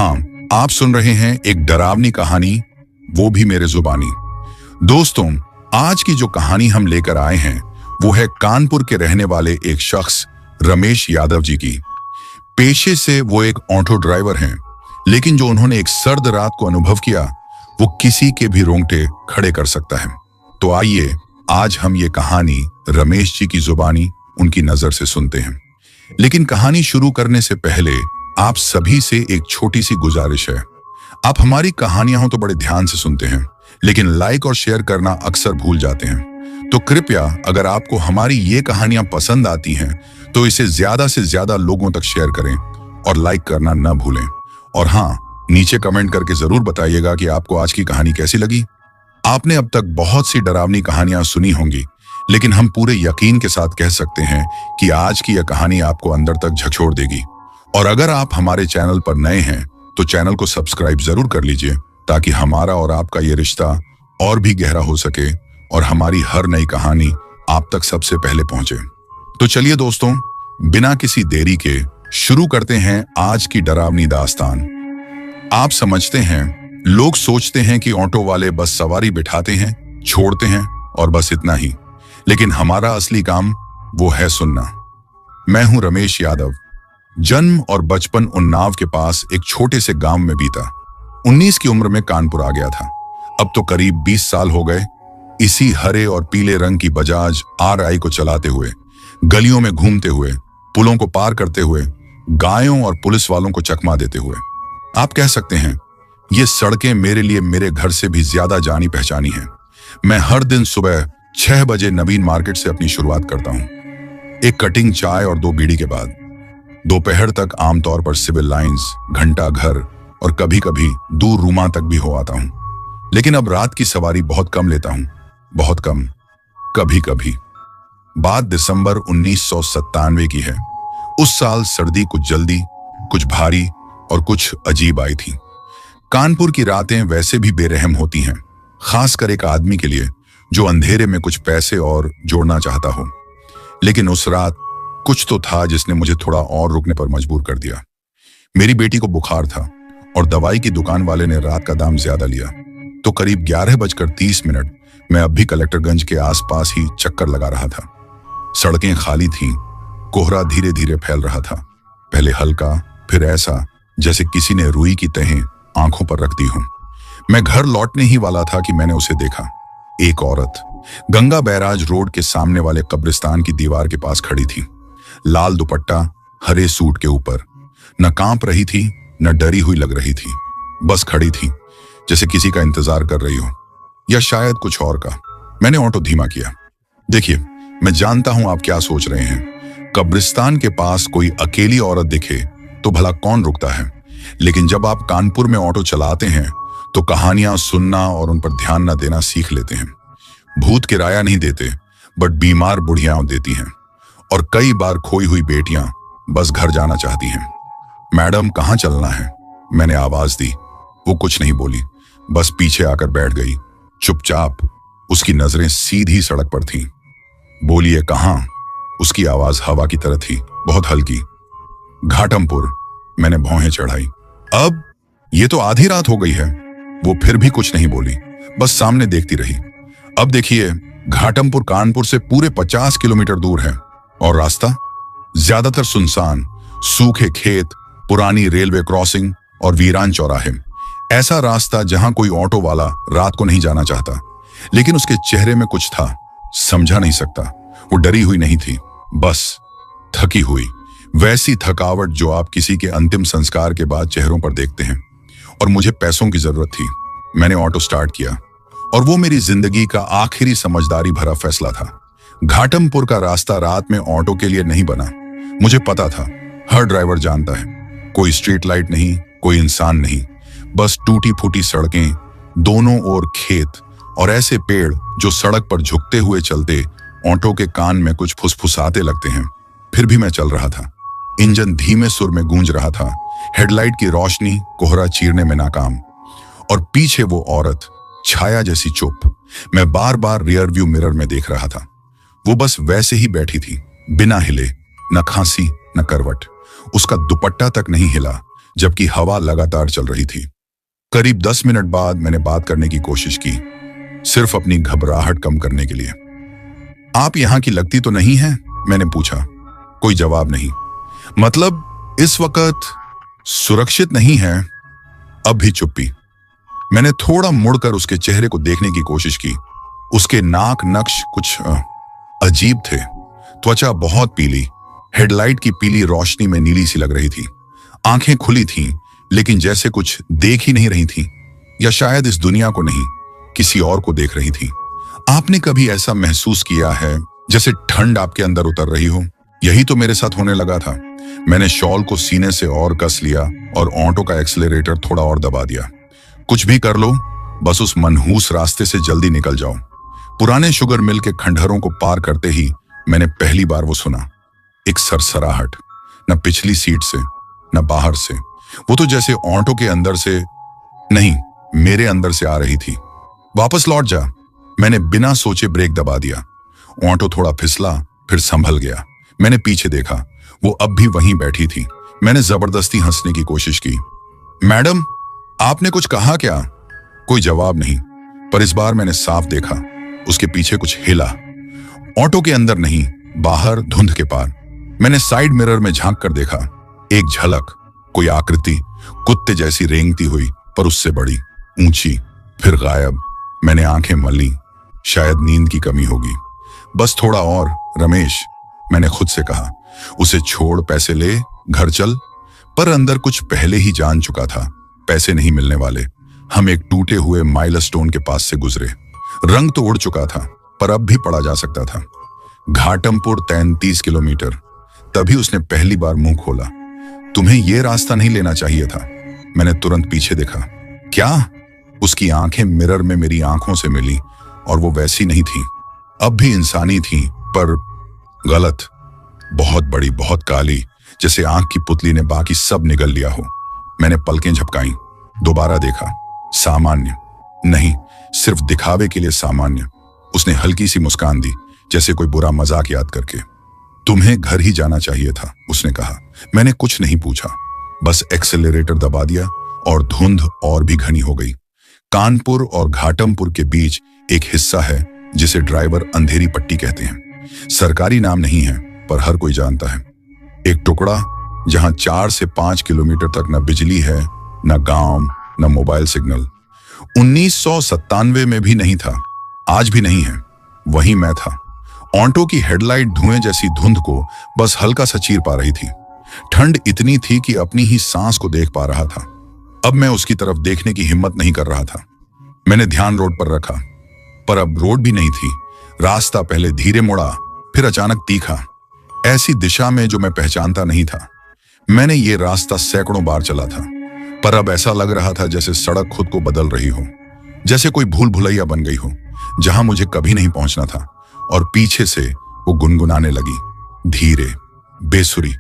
हाँ, आप सुन रहे हैं एक डरावनी कहानी, वो भी मेरे जुबानी। दोस्तों, आज की जो कहानी हम लेकर आए हैं वो है कानपुर के रहने वाले एक शख्स रमेश यादव जी की। पेशे से वो एक ऑटो ड्राइवर हैं, लेकिन जो उन्होंने एक सर्द रात को अनुभव किया वो किसी के भी रोंगटे खड़े कर सकता है। तो आइए आज हम ये कहानी रमेश जी की जुबानी उनकी नजर से सुनते हैं। लेकिन कहानी शुरू करने से पहले आप सभी से एक छोटी सी गुजारिश है। आप हमारी कहानियां तो बड़े ध्यान से सुनते हैं, लेकिन लाइक और शेयर करना अक्सर भूल जाते हैं। तो कृपया अगर आपको हमारी ये कहानियां पसंद आती हैं तो इसे ज्यादा से ज्यादा लोगों तक शेयर करें और लाइक करना न भूलें। और हाँ, नीचे कमेंट करके जरूर बताइएगा कि आपको आज की कहानी कैसी लगी। आपने अब तक बहुत सी डरावनी कहानियां सुनी होंगी, लेकिन हम पूरे यकीन के साथ कह सकते हैं कि आज की यह कहानी आपको अंदर तक झकझोर देगी। और अगर आप हमारे चैनल पर नए हैं तो चैनल को सब्सक्राइब जरूर कर लीजिए, ताकि हमारा और आपका ये रिश्ता और भी गहरा हो सके और हमारी हर नई कहानी आप तक सबसे पहले पहुंचे। तो चलिए दोस्तों, बिना किसी देरी के शुरू करते हैं आज की डरावनी दास्तान। आप समझते हैं, लोग सोचते हैं कि ऑटो वाले बस सवारी बिठाते हैं, छोड़ते हैं और बस इतना ही। लेकिन हमारा असली काम वो है सुनना। मैं हूं रमेश यादव। जन्म और बचपन उन्नाव के पास एक छोटे से गांव में बीता। 19 की उम्र में कानपुर आ गया था। अब तो करीब 20 साल हो गए इसी हरे और पीले रंग की बजाज RI को चलाते हुए, गलियों में घूमते हुए, पुलों को पार करते हुए, गायों और पुलिस वालों को चकमा देते हुए। आप कह सकते हैं ये सड़कें मेरे लिए मेरे घर से भी ज्यादा जानी पहचानी हैं। मैं हर दिन सुबह 6 बजे नवीन मार्केट से अपनी शुरुआत करता हूं, एक कटिंग चाय और 2 बीड़ी के बाद। दोपहर तक आमतौर पर सिविल लाइंस, घंटा घर और कभी कभी दूर रूमा तक भी हो आता हूं। लेकिन अब रात की सवारी बहुत कम लेता हूं, बहुत कम, कभी कभी। बात दिसंबर 1997 की है। उस साल सर्दी कुछ जल्दी, कुछ भारी और कुछ अजीब आई थी। कानपुर की रातें वैसे भी बेरहम होती हैं, खासकर एक आदमी के लिए जो अंधेरे में कुछ पैसे और जोड़ना चाहता हो। लेकिन उस रात कुछ तो था जिसने मुझे थोड़ा और रुकने पर मजबूर कर दिया। मेरी बेटी को बुखार था और दवाई की दुकान वाले ने रात का दाम ज्यादा लिया। तो करीब 11:30 मैं अब भी कलेक्टरगंज के आसपास ही चक्कर लगा रहा था। सड़कें खाली थीं, कोहरा धीरे धीरे फैल रहा था, पहले हल्का, फिर ऐसा जैसे किसी ने रुई की तहें आंखों पर रख दी हो। मैं घर लौटने ही वाला था कि मैंने उसे देखा। एक औरत गंगा बैराज रोड के सामने वाले कब्रिस्तान की दीवार के पास खड़ी थी, लाल दुपट्टा हरे सूट के ऊपर। न कांप रही थी, न डरी हुई लग रही थी, बस खड़ी थी, जैसे किसी का इंतजार कर रही हो, या शायद कुछ और का। मैंने ऑटो धीमा किया। देखिए, मैं जानता हूं आप क्या सोच रहे हैं। कब्रिस्तान के पास कोई अकेली औरत दिखे तो भला कौन रुकता है। लेकिन जब आप कानपुर में ऑटो चलाते हैं तो कहानियां सुनना और उन पर ध्यान न देना सीख लेते हैं। भूत किराया नहीं देते, बट बीमार बुढ़ियां देती हैं। और कई बार खोई हुई बेटियां बस घर जाना चाहती हैं। मैडम, कहाँ चलना है? मैंने आवाज दी। वो कुछ नहीं बोली, बस पीछे आकर बैठ गई, चुपचाप। उसकी नजरें सीधी सड़क पर थीं। बोलिए कहाँ? उसकी आवाज हवा की तरह थी, बहुत हल्की। घाटमपुर। मैंने भौहें चढ़ाई। अब ये तो आधी रात हो गई है। वो फिर भी कुछ नहीं बोली, बस सामने देखती रही। अब देखिए, घाटमपुर कानपुर से पूरे 50 किलोमीटर दूर है और रास्ता ज्यादातर सुनसान, सूखे खेत, पुरानी रेलवे क्रॉसिंग और वीरान चौराहे। ऐसा रास्ता जहां कोई ऑटो वाला रात को नहीं जाना चाहता। लेकिन उसके चेहरे में कुछ था, समझा नहीं सकता। वो डरी हुई नहीं थी, बस थकी हुई। वैसी थकावट जो आप किसी के अंतिम संस्कार के बाद चेहरों पर देखते हैं। और मुझे पैसों की जरूरत थी। मैंने ऑटो स्टार्ट किया और वो मेरी जिंदगी का आखिरी समझदारी भरा फैसला था। घाटमपुर का रास्ता रात में ऑटो के लिए नहीं बना। मुझे पता था, हर ड्राइवर जानता है, कोई स्ट्रीट लाइट नहीं, कोई इंसान नहीं, बस टूटी फूटी सड़कें, दोनों ओर खेत और ऐसे पेड़ जो सड़क पर झुकते हुए चलते ऑटो के कान में कुछ फुसफुसाते लगते हैं। फिर भी मैं चल रहा था। इंजन धीमे सुर में गूंज रहा था। हेडलाइट की रोशनी कोहरा चीरने में नाकाम। और पीछे वो औरत, छाया जैसी चुप। मैं बार बार रियर व्यू मिरर में देख रहा था। वो बस वैसे ही बैठी थी, बिना हिले, न खांसी न करवट। उसका दुपट्टा तक नहीं हिला, जबकि हवा लगातार चल रही थी। करीब 10 मिनट बाद मैंने बात करने की कोशिश की, सिर्फ अपनी घबराहट कम करने के लिए। आप यहां की लगती तो नहीं है? मैंने पूछा। कोई जवाब नहीं। मतलब इस वक्त सुरक्षित नहीं है? अब भी चुप्पी। मैंने थोड़ा मुड़कर उसके चेहरे को देखने की कोशिश की। उसके नाक नक्श कुछ अजीब थे। त्वचा बहुत पीली, हेडलाइट की पीली रोशनी में नीली सी लग रही थी। आंखें खुली थीं, लेकिन जैसे कुछ देख ही नहीं रही थीं, या शायद इस दुनिया को नहीं, किसी और को देख रही थीं। आपने कभी ऐसा महसूस किया है जैसे ठंड आपके अंदर उतर रही हो? यही तो मेरे साथ होने लगा था। मैंने शॉल को सीने से और कस लिया और ऑटो का एक्सीलरेटर थोड़ा और दबा दिया। कुछ भी कर लो, बस उस मनहूस रास्ते से जल्दी निकल जाओ। पुराने शुगर मिल के खंडहरों को पार करते ही मैंने पहली बार वो सुना, एक सरसराहट, न पिछली सीट से न बाहर से। वो तो जैसे ऑटो के अंदर से नहीं, मेरे अंदर से आ रही थी। वापस लौट जा। मैंने बिना सोचे ब्रेक दबा दिया। ऑटो थोड़ा फिसला, फिर संभल गया। मैंने पीछे देखा, वो अब भी वहीं बैठी थी। मैंने जबरदस्ती हंसने की कोशिश की। मैडम, आपने कुछ कहा क्या? कोई जवाब नहीं, पर इस बार मैंने साफ देखा, उसके पीछे कुछ हिला। ऑटो के अंदर नहीं, बाहर धुंध के पार। मैंने साइड मिरर में झांक कर देखा। एक झलक, कोई आकृति कुत्ते जैसी रेंगती हुई, पर उससे बड़ी, ऊंची, फिर गायब। मैंने आंखें मली, शायद नींद की कमी होगी। बस थोड़ा और रमेश, मैंने खुद से कहा। उसे छोड़, पैसे ले, घर चल। पर अंदर कुछ पहले ही जान चुका था, पैसे नहीं मिलने वाले। हम एक टूटे हुए माइलस्टोन के पास से गुजरे। रंग तो उड़ चुका था, पर अब भी पढ़ा जा सकता था। घाटमपुर 33 किलोमीटर। तभी उसने पहली बार मुंह खोला। तुम्हें यह रास्ता नहीं लेना चाहिए था। मैंने तुरंत पीछे देखा। क्या? उसकी आंखें मिरर में मेरी आंखों से मिली, और वो वैसी नहीं थी। अब भी इंसानी थी, पर गलत। बहुत बड़ी, बहुत काली, जैसे आंख की पुतली ने बाकी सब निगल लिया हो। मैंने पलकें झपकाई, दोबारा देखा। सामान्य नहीं, सिर्फ दिखावे के लिए सामान्य। उसने हल्की सी मुस्कान दी, जैसे कोई बुरा मजाक याद करके। तुम्हें घर ही जाना चाहिए था, उसने कहा। मैंने कुछ नहीं पूछा, बस एक्सेलरेटर दबा दिया, और धुंध और भी घनी हो गई। कानपुर और घाटमपुर के बीच एक हिस्सा है जिसे ड्राइवर अंधेरी पट्टी कहते हैं। सरकारी नाम नहीं है, पर हर कोई जानता है। एक टुकड़ा जहां 4 से 5 किलोमीटर तक न बिजली है, न गांव, न मोबाइल सिग्नल। 1997 में भी नहीं था, आज भी नहीं है। वहीं मैं था। ऑटो की हेडलाइट धुएं जैसी धुंध को बस हल्का सा चीर पा रही थी। ठंड इतनी थी कि अपनी ही सांस को देख पा रहा था। अब मैं उसकी तरफ देखने की हिम्मत नहीं कर रहा था। मैंने ध्यान रोड पर रखा, पर अब रोड भी नहीं थी। रास्ता पहले धीरे मुड़ा, फिर अचानक तीखा, ऐसी दिशा में जो मैं पहचानता नहीं था। मैंने ये रास्ता सैकड़ों बार चला था, पर अब ऐसा लग रहा था जैसे सड़क खुद को बदल रही हो, जैसे कोई भूल भुलैया बन गई हो, जहां मुझे कभी नहीं पहुंचना था। और पीछे से वो गुनगुनाने लगी, धीरे, बेसुरी,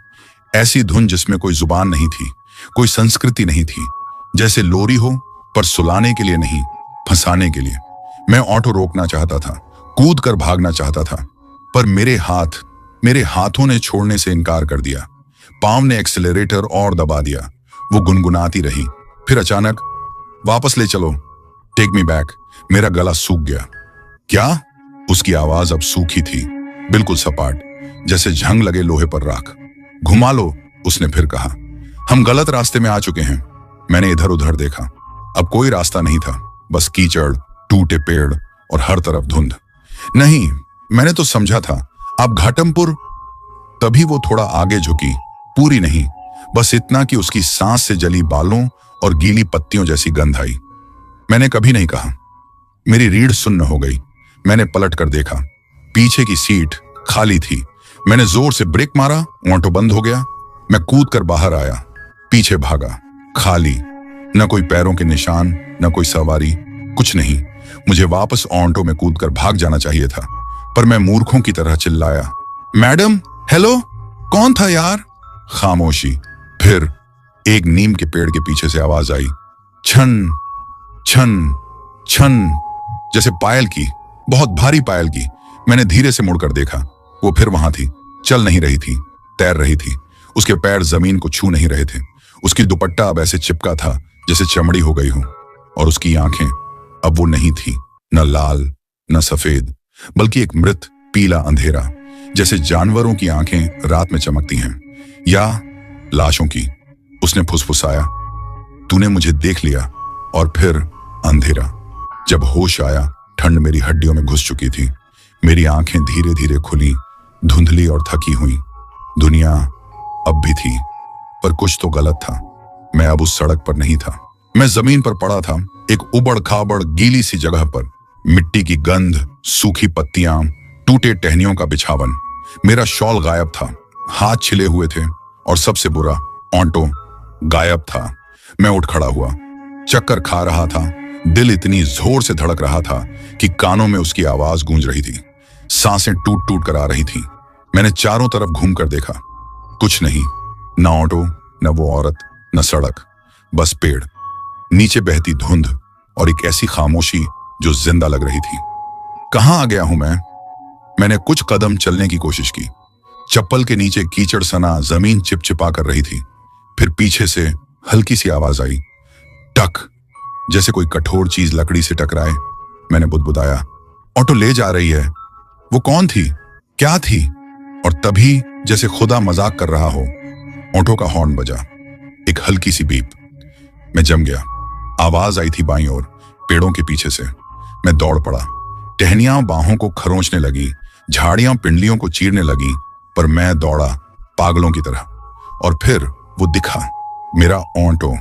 ऐसी धुन जिसमें कोई जुबान नहीं थी, कोई संस्कृति नहीं थी, जैसे लोरी हो, पर सुलाने के लिए नहीं, फंसाने के लिए। मैं ऑटो रोकना चाहता था, कूद कर भागना चाहता था, पर मेरे हाथों ने छोड़ने से इनकार कर दिया। पांव ने एक्सेलरेटर और दबा दिया। वो गुनगुनाती रही, फिर अचानक, वापस ले चलो, टेक मी बैक। मेरा गला सूख गया। क्या? उसकी आवाज अब सूखी थी, बिल्कुल सपाट, जैसे झंग लगे लोहे पर राख। घुमा लो, उसने फिर कहा। हम गलत रास्ते में आ चुके हैं। मैंने इधर उधर देखा। अब कोई रास्ता नहीं था, बस कीचड़, टूटे पेड़ और हर तरफ धुंध। नहीं, मैंने तो समझा था आप घाटमपुर। तभी वो थोड़ा आगे झुकी, पूरी नहीं, बस इतना कि उसकी सांस से जली बालों और गीली पत्तियों जैसी गंध आई। मैंने कभी नहीं कहा। मेरी रीढ़ सुन्न हो गई। मैंने पलट कर देखा, पीछे की सीट खाली थी। मैंने जोर से ब्रेक मारा, ऑटो बंद हो गया। मैं कूद कर बाहर आया, पीछे भागा, खाली, न कोई पैरों के निशान, न कोई सवारी, कुछ नहीं। मुझे वापस ऑटो में कूदकर भाग जाना चाहिए था, पर मैं मूर्खों की तरह चिल्लाया, मैडम, हेलो, कौन था यार? खामोशी। फिर एक नीम के पेड़ के पीछे से आवाज आई, छन छन छन, जैसे पायल की, बहुत भारी पायल की। मैंने धीरे से मुड़कर देखा, वो फिर वहां थी, चल नहीं रही थी, तैर रही थी। उसके पैर जमीन को छू नहीं रहे थे। उसकी दुपट्टा अब ऐसे चिपका था जैसे चमड़ी हो गई हो, और उसकी आंखें अब वो नहीं थी, न लाल न सफेद, बल्कि एक मृत पीला अंधेरा, जैसे जानवरों की आंखें रात में चमकती हैं, या लाशों की। उसने फुसफुसाया, तूने मुझे देख लिया। और फिर अंधेरा। जब होश आया, ठंड मेरी हड्डियों में घुस चुकी थी। मेरी आंखें धीरे धीरे खुली, धुंधली और थकी हुई। दुनिया अब भी थी, पर कुछ तो गलत था। मैं अब उस सड़क पर नहीं था। मैं जमीन पर पड़ा था, एक उबड़ खाबड़ गीली सी जगह पर। मिट्टी की गंध, सूखी पत्तियां, टूटे टहनियों का बिछावन। मेरा शॉल गायब था, हाथ छिले हुए थे, और सबसे बुरा, ऑटो गायब था। मैं उठ खड़ा हुआ, चक्कर खा रहा था। दिल इतनी जोर से धड़क रहा था कि कानों में उसकी आवाज गूंज रही थी। सांसें टूट टूट कर आ रही थीं। मैंने चारों तरफ घूमकर देखा, कुछ नहीं, न ऑटो, न वो औरत, न सड़क, बस पेड़, नीचे बहती धुंध और एक ऐसी खामोशी जो जिंदा लग रही थी। कहां आ गया हूं मैं? मैंने कुछ कदम चलने की कोशिश की। चप्पल के नीचे कीचड़ सना जमीन चिपचिपा कर रही थी। फिर पीछे से हल्की सी आवाज आई, टक, जैसे कोई कठोर चीज लकड़ी से टकराए। मैंने बुदबुदाया, ऑटो ले जा रही है। वो कौन थी? क्या थी? और तभी, जैसे खुदा मजाक कर रहा हो, ऑटो का हॉर्न बजा, एक हल्की सी बीप। मैं जम गया। आवाज आई थी बाईं ओर, पेड़ों के पीछे से। मैं दौड़ पड़ा। टहनियां बाहों को खरोंचने लगी, झाड़ियां पिंडलियों को चीरने लगी, पर मैं दौड़ा पागलों की तरह। और फिर वो दिखा, मेरा ऑटो,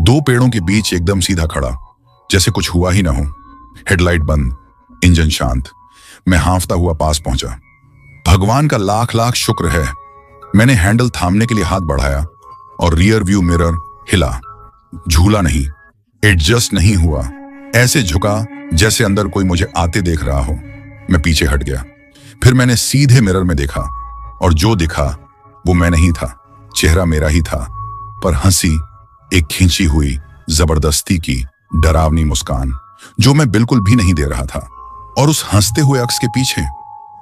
दो पेड़ों के बीच एकदम सीधा खड़ा, जैसे कुछ हुआ ही ना हो। हेडलाइट बंद, इंजन शांत। मैं हांफता हुआ पास पहुंचा। भगवान का लाख लाख शुक्र है। मैंने हैंडल थामने के लिए हाथ बढ़ाया और रियर व्यू मिरर हिला। झूला नहीं, एडजस्ट नहीं हुआ, ऐसे झुका जैसे अंदर कोई मुझे आते देख रहा हो। मैं पीछे हट गया। फिर मैंने सीधे मिरर में देखा, और जो दिखा वो मैं नहीं था। चेहरा मेरा ही था, पर हंसी एक खींची हुई, जबरदस्ती की, डरावनी मुस्कान, जो मैं बिल्कुल भी नहीं दे रहा था। और उस हंसते हुए अक्स के पीछे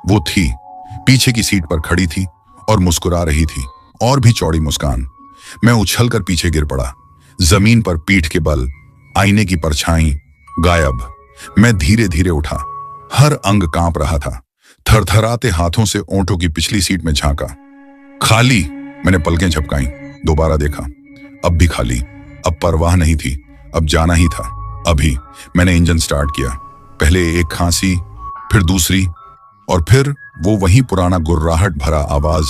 वो थी, पीछे की सीट पर खड़ी थी और मुस्कुरा रही थी, और भी चौड़ी मुस्कान। मैं उछलकर पीछे गिर पड़ा, जमीन पर पीठ के बल, आईने की परछाई गायब। मैं धीरे धीरे उठा, हर अंग कांप रहा था। थरथराते हाथों से ऑटो की पिछली सीट में झांका, खाली। मैंने पलकें झपकाई, दोबारा देखा, अब भी खाली। अब परवाह नहीं थी, अब जाना ही था। अभी मैंने इंजन स्टार्ट किया, पहले एक खांसी, फिर दूसरी, और फिर वो वही पुराना गुर्राहट भरा आवाज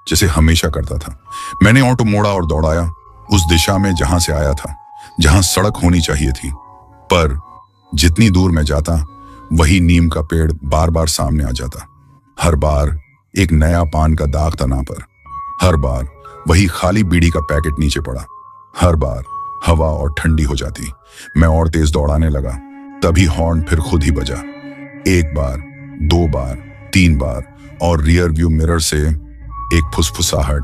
जैसे हमेशा करता था। मैंने ऑटो मोड़ा और दौड़ाया उस दिशा में जहां से आया था, जहां सड़क होनी चाहिए थी। पर जितनी दूर मैं जाता, वही नीम का पेड़ बार बार सामने आ जाता। हर बार एक नया पान का दाग तना पर, हर बार वही खाली बीड़ी का पैकेट नीचे पड़ा, हर बार हवा और ठंडी हो जाती। मैं और तेज दौड़ाने लगा, तभी हॉर्न फिर खुद ही बजा। एक बार, दो बार, तीन बार, और रियर व्यू मिरर से एक फुसफुसाहट,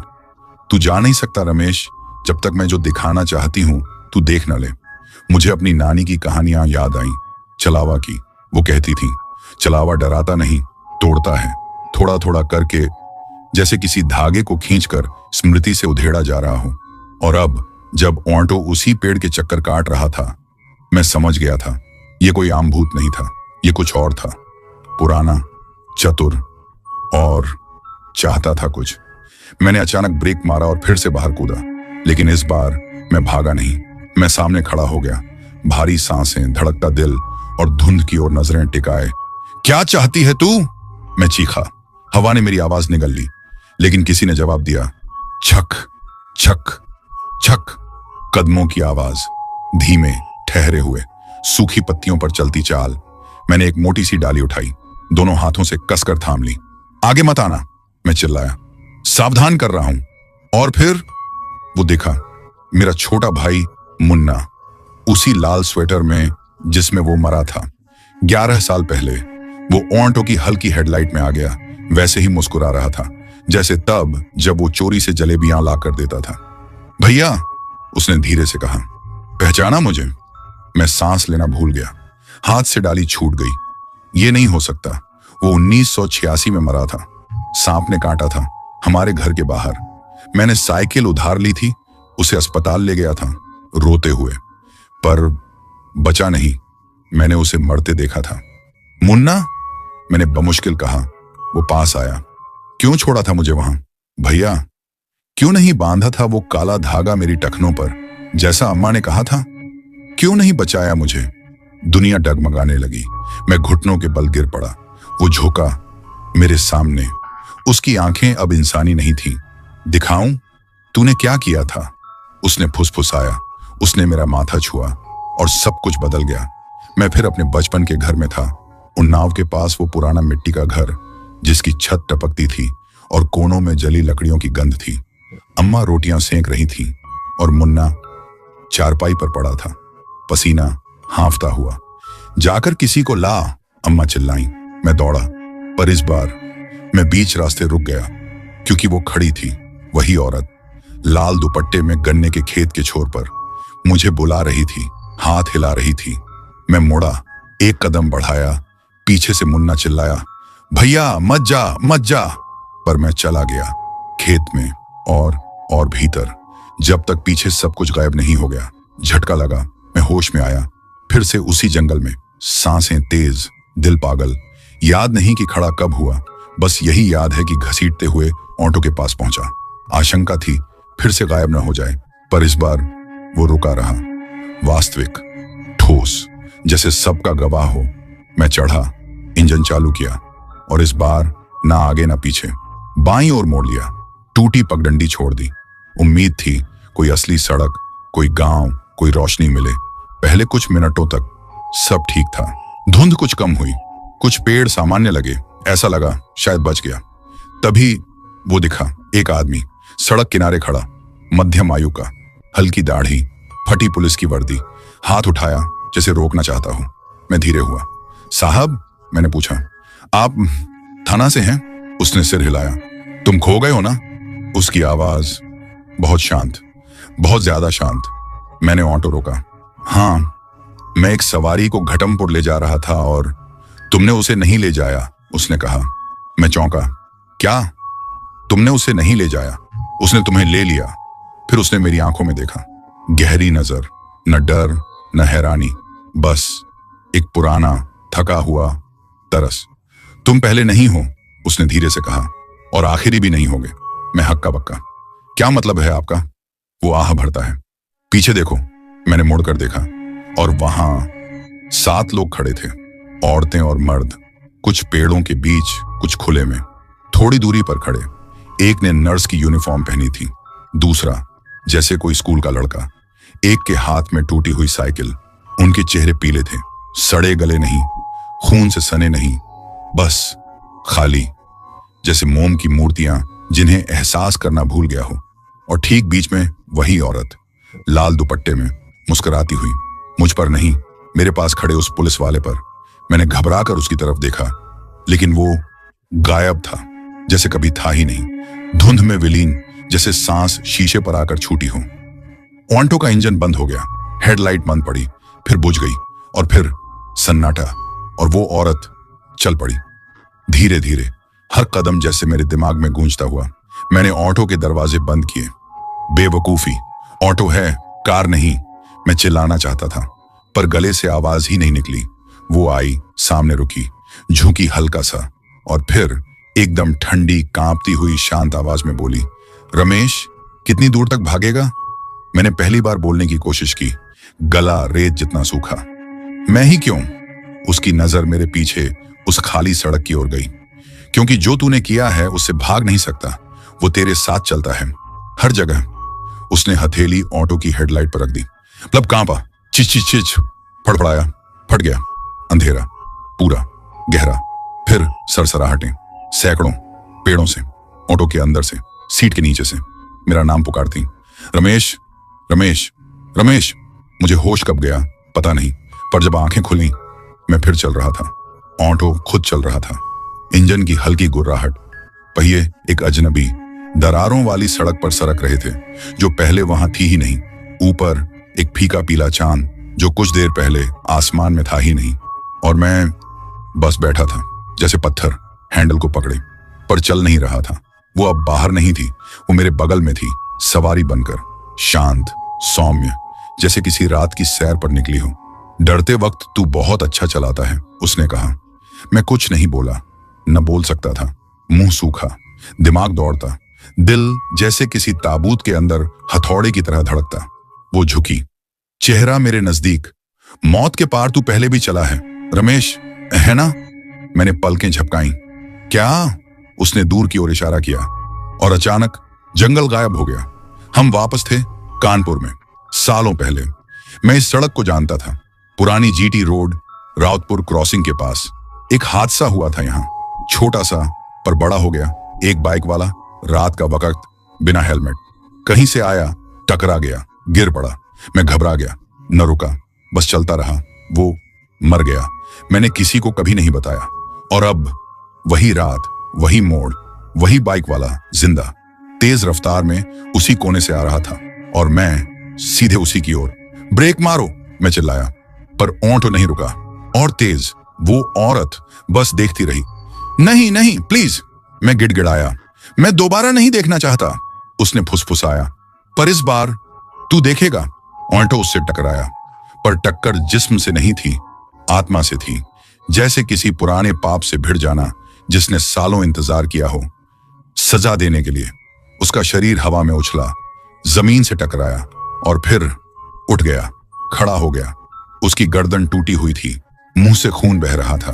तू जा नहीं सकता रमेश, जब तक मैं जो दिखाना चाहती हूं तू देख न ले। मुझे अपनी नानी की कहानियां याद आई, चलावा की। वो कहती थी, चलावा डराता नहीं, तोड़ता है, थोड़ा थोड़ा करके, जैसे किसी धागे को खींचकर स्मृति से उधेड़ा जा रहा हो। और अब जब ऑटो उसी पेड़ के चक्कर काट रहा था, मैं समझ गया था, ये कोई आम भूत नहीं था, ये कुछ और था, पुराना, चतुर, और चाहता था कुछ। मैंने अचानक ब्रेक मारा और फिर से बाहर कूदा, लेकिन इस बार मैं भागा नहीं। मैं सामने खड़ा हो गया, भारी सांसें, धड़कता दिल, और धुंध की ओर नजरें टिकाए। क्या चाहती है तू? मैं चीखा। हवा ने मेरी आवाज निगल ली, लेकिन किसी ने जवाब दिया, छक छक छक। कदमों की आवाज, धीमे, ठहरे हुए, सूखी पत्तियों पर चलती चाल। मैंने एक मोटी सी डाली उठाई, दोनों हाथों से कसकर थाम ली। आगे मत आना, मैं चिल्लाया, सावधान कर रहा हूं। और फिर वो दिखा, मेरा छोटा भाई मुन्ना, उसी लाल स्वेटर में जिसमें वो मरा था 11 साल पहले। वो ऑटो की हल्की हेडलाइट में आ गया, वैसे ही मुस्कुरा रहा था जैसे तब जब वो चोरी से जलेबियां ला कर देता था। भैया, उसने धीरे से कहा, पहचाना मुझे? मैं सांस लेना भूल गया, हाथ से डाली छूट गई। ये नहीं हो सकता, वो 1986 में मरा था, सांप ने काटा था, हमारे घर के बाहर। मैंने साइकिल उधार ली थी, उसे अस्पताल ले गया था रोते हुए, पर बचा नहीं। मैंने उसे मरते देखा था। मुन्ना, मैंने बमुश्किल कहा। वो पास आया। क्यों छोड़ा था मुझे वहां? भैया, क्यों नहीं बांधा था वो काला धागा मेरी टखनों पर, जैसा अम्मा ने कहा था? क्यों नहीं बचाया मुझे? दुनिया डगमगाने लगी। मैं घुटनों के बल गिर पड़ा। वो झुका मेरे सामने। उसकी आंखें अब इंसानी नहीं थीं। दिखाऊं तूने क्या किया था? उसने फुसफुसाया। उसने मेरा माथा छुआ और सब कुछ बदल गया। मैं फिर अपने बचपन के घर में था। उन्नाव के पास वो पुराना मिट्टी का घर, जिसकी छत टपकती थी और कोनों में जली लकड़ियों की गंध थी। अम्मा रोटियां सेंक रही थी और मुन्ना चारपाई पर पड़ा था, पसीना हांफता हुआ। जाकर किसी को ला, अम्मा चिल्लाई। मैं दौड़ा, पर इस बार मैं बीच रास्ते रुक गया, क्योंकि वो खड़ी थी, वही औरत, लाल दुपट्टे में गन्ने के खेत के छोर पर। मुझे बुला रही थी, हाथ हिला रही थी। मैं मुड़ा, एक कदम बढ़ाया। पीछे से मुन्ना चिल्लाया, भैया मत जा, मत जा। पर मैं चला गया, खेत में और भीतर, जब तक पीछे सब कुछ गायब नहीं हो गया। झटका लगा, मैं होश में आया। फिर से उसी जंगल में, सांसें तेज, दिल पागल। याद नहीं कि खड़ा कब हुआ, बस यही याद है कि घसीटते हुए ऑटो के पास पहुंचा। आशंका थी फिर से गायब न हो जाए, पर इस बार वो रुका रहा, वास्तविक, ठोस, जैसे सबका गवाह हो। मैं चढ़ा, इंजन चालू किया और इस बार ना आगे ना पीछे, बाईं ओर मोड़ लिया। टूटी पगडंडी छोड़ दी। उम्मीद थी कोई असली सड़क, कोई गांव, कोई रोशनी मिले। पहले कुछ मिनटों तक सब ठीक था। धुंध कुछ कम हुई, कुछ पेड़ सामान्य लगे, ऐसा लगा शायद बच गया। तभी वो दिखा, एक आदमी सड़क किनारे खड़ा, मध्यम आयु का, हल्की दाढ़ी, फटी पुलिस की वर्दी। हाथ उठाया जैसे रोकना चाहता हूं। मैं धीरे हुआ। साहब, मैंने पूछा, आप थाना से हैं? उसने सिर हिलाया। तुम खो गए हो ना? उसकी आवाज बहुत शांत, बहुत ज्यादा शांत। मैंने ऑटो रोका। हाँ, मैं एक सवारी को घटमपुर ले जा रहा था और तुमने उसे नहीं ले जाया, उसने कहा। मैं चौंका। क्या? तुमने उसे नहीं ले जाया? उसने तुम्हें ले लिया? फिर उसने मेरी आंखों में देखा, गहरी नजर, न डर न हैरानी, बस एक पुराना थका हुआ तरस। तुम पहले नहीं हो, उसने धीरे से कहा, और आखिरी भी नहीं होगे। मैं हक्का बक्का। क्या मतलब है आपका? वो आह भरता है। पीछे देखो। मैंने मुड़कर देखा और वहां 7 लोग खड़े थे, औरतें और मर्द, कुछ पेड़ों के बीच, कुछ खुले में, थोड़ी दूरी पर खड़े। एक ने नर्स की यूनिफॉर्म पहनी थी, दूसरा जैसे कोई स्कूल का लड़का। एक के हाथ में टूटी हुई साइकिल। उनके चेहरे पीले थे, सड़े गले नहीं, खून से सने नहीं, बस खाली, जैसे मोम की मूर्तियां जिन्हें एहसास करना भूल गया हो। और ठीक बीच में वही औरत, लाल दुपट्टे में, मुस्कुराती हुई, मुझ पर नहीं, मेरे पास खड़े उस पुलिस वाले पर। मैंने घबरा कर उसकी तरफ देखा, लेकिन वो गायब था, जैसे कभी था ही नहीं। धुंध में विलीन, जैसे सांस शीशे पर आकर छूटी हो। ऑटो का इंजन बंद हो गया, हेडलाइट बंद पड़ी, फिर बुझ गई, और फिर सन्नाटा, और वो औरत चल पड़ी, धीरे धीरे, हर कदम जैसे मेरे दिमाग में गूंजता हुआ। मैंने ऑटो के दरवाजे बंद किए। बेवकूफी, ऑटो है, कार नहीं। मैं चिल्लाना चाहता था, पर गले से आवाज ही नहीं निकली। वो आई, सामने रुकी, झुकी हल्का सा, और फिर एकदम ठंडी, कांपती हुई शांत आवाज में बोली, रमेश, कितनी दूर तक भागेगा? मैंने पहली बार बोलने की कोशिश की, गला रेत जितना सूखा। मैं ही क्यों? उसकी नजर मेरे पीछे उस खाली सड़क की ओर गई। क्योंकि जो तूने किया है उससे भाग नहीं सकता, वो तेरे साथ चलता है हर जगह। उसने हथेली ऑटो की हेडलाइट पर रख दी। मतलब कांपा, चिच चिच चिच, फड़फड़ाया, फट गया। अंधेरा, पूरा, गहरा, फिर सरसराहटें, सैकड़ों पेड़ों से, ऑटो के अंदर से, सीट के नीचे से मेरा नाम पुकारती, रमेश, रमेश, रमेश। मुझे होश कब गया पता नहीं, पर जब आंखें खुली मैं फिर चल रहा था। ऑटो खुद चल रहा था। इंजन की हल्की गुर्राहट, पहिए एक अजनबी, दरारों वाली सड़क पर सरक रहे थे, जो पहले वहां थी ही नहीं। ऊपर एक फीका पीला चांद, जो कुछ देर पहले आसमान में था ही नहीं। और मैं बस बैठा था, जैसे पत्थर, हैंडल को पकड़े, पर चल नहीं रहा था। वो अब बाहर नहीं थी, वो मेरे बगल में थी, सवारी बनकर, शांत, सौम्य, जैसे किसी रात की सैर पर निकली हो। डरते वक्त तू बहुत अच्छा चलाता है, उसने कहा। मैं कुछ नहीं बोला, न बोल सकता था। मुंह सूखा, दिमाग दौड़ता, दिल जैसे किसी ताबूत के अंदर हथौड़े की तरह धड़कता। वो झुकी, चेहरा मेरे नजदीक। मौत के पार तू पहले भी चला है रमेश, है ना? मैंने पलकें झपकाई। क्या? उसने दूर की ओर इशारा किया और अचानक जंगल गायब हो गया। हम वापस थे कानपुर में, सालों पहले। मैं इस सड़क को जानता था, पुरानी जीटी रोड, राउतपुर क्रॉसिंग के पास। एक हादसा हुआ था यहाँ, छोटा सा पर बड़ा हो गया। एक बाइक वाला रात का वक्त, बिना हेलमेट, कहीं से आया, टकरा गया, गिर पड़ा। मैं घबरा गया, न रुका, बस चलता रहा। वो मर गया। मैंने किसी को कभी नहीं बताया। और अब वही रात, वही मोड़, वही बाइक वाला जिंदा, तेज रफ्तार में उसी कोने से आ रहा था और मैं सीधे उसी की ओर। ब्रेक मारो, मैं चिल्लाया, पर ऑटो नहीं रुका। और तेज, वो औरत बस देखती रही। नहीं नहीं प्लीज, मैं गिड़गिड़ाया। मैं दोबारा नहीं देखना चाहता, उसने फुसफुसाया। पर इस बार तू देखेगा। ऑटो उससे टकराया, पर टक्कर जिस्म से नहीं थी, आत्मा से थी। जैसे किसी पुराने पाप से भिड़ जाना जिसने सालों इंतजार किया हो सजा देने के लिए। उसका शरीर हवा में उछला, जमीन से टकराया और फिर उठ गया, खड़ा हो गया। उसकी गर्दन टूटी हुई थी, मुंह से खून बह रहा था,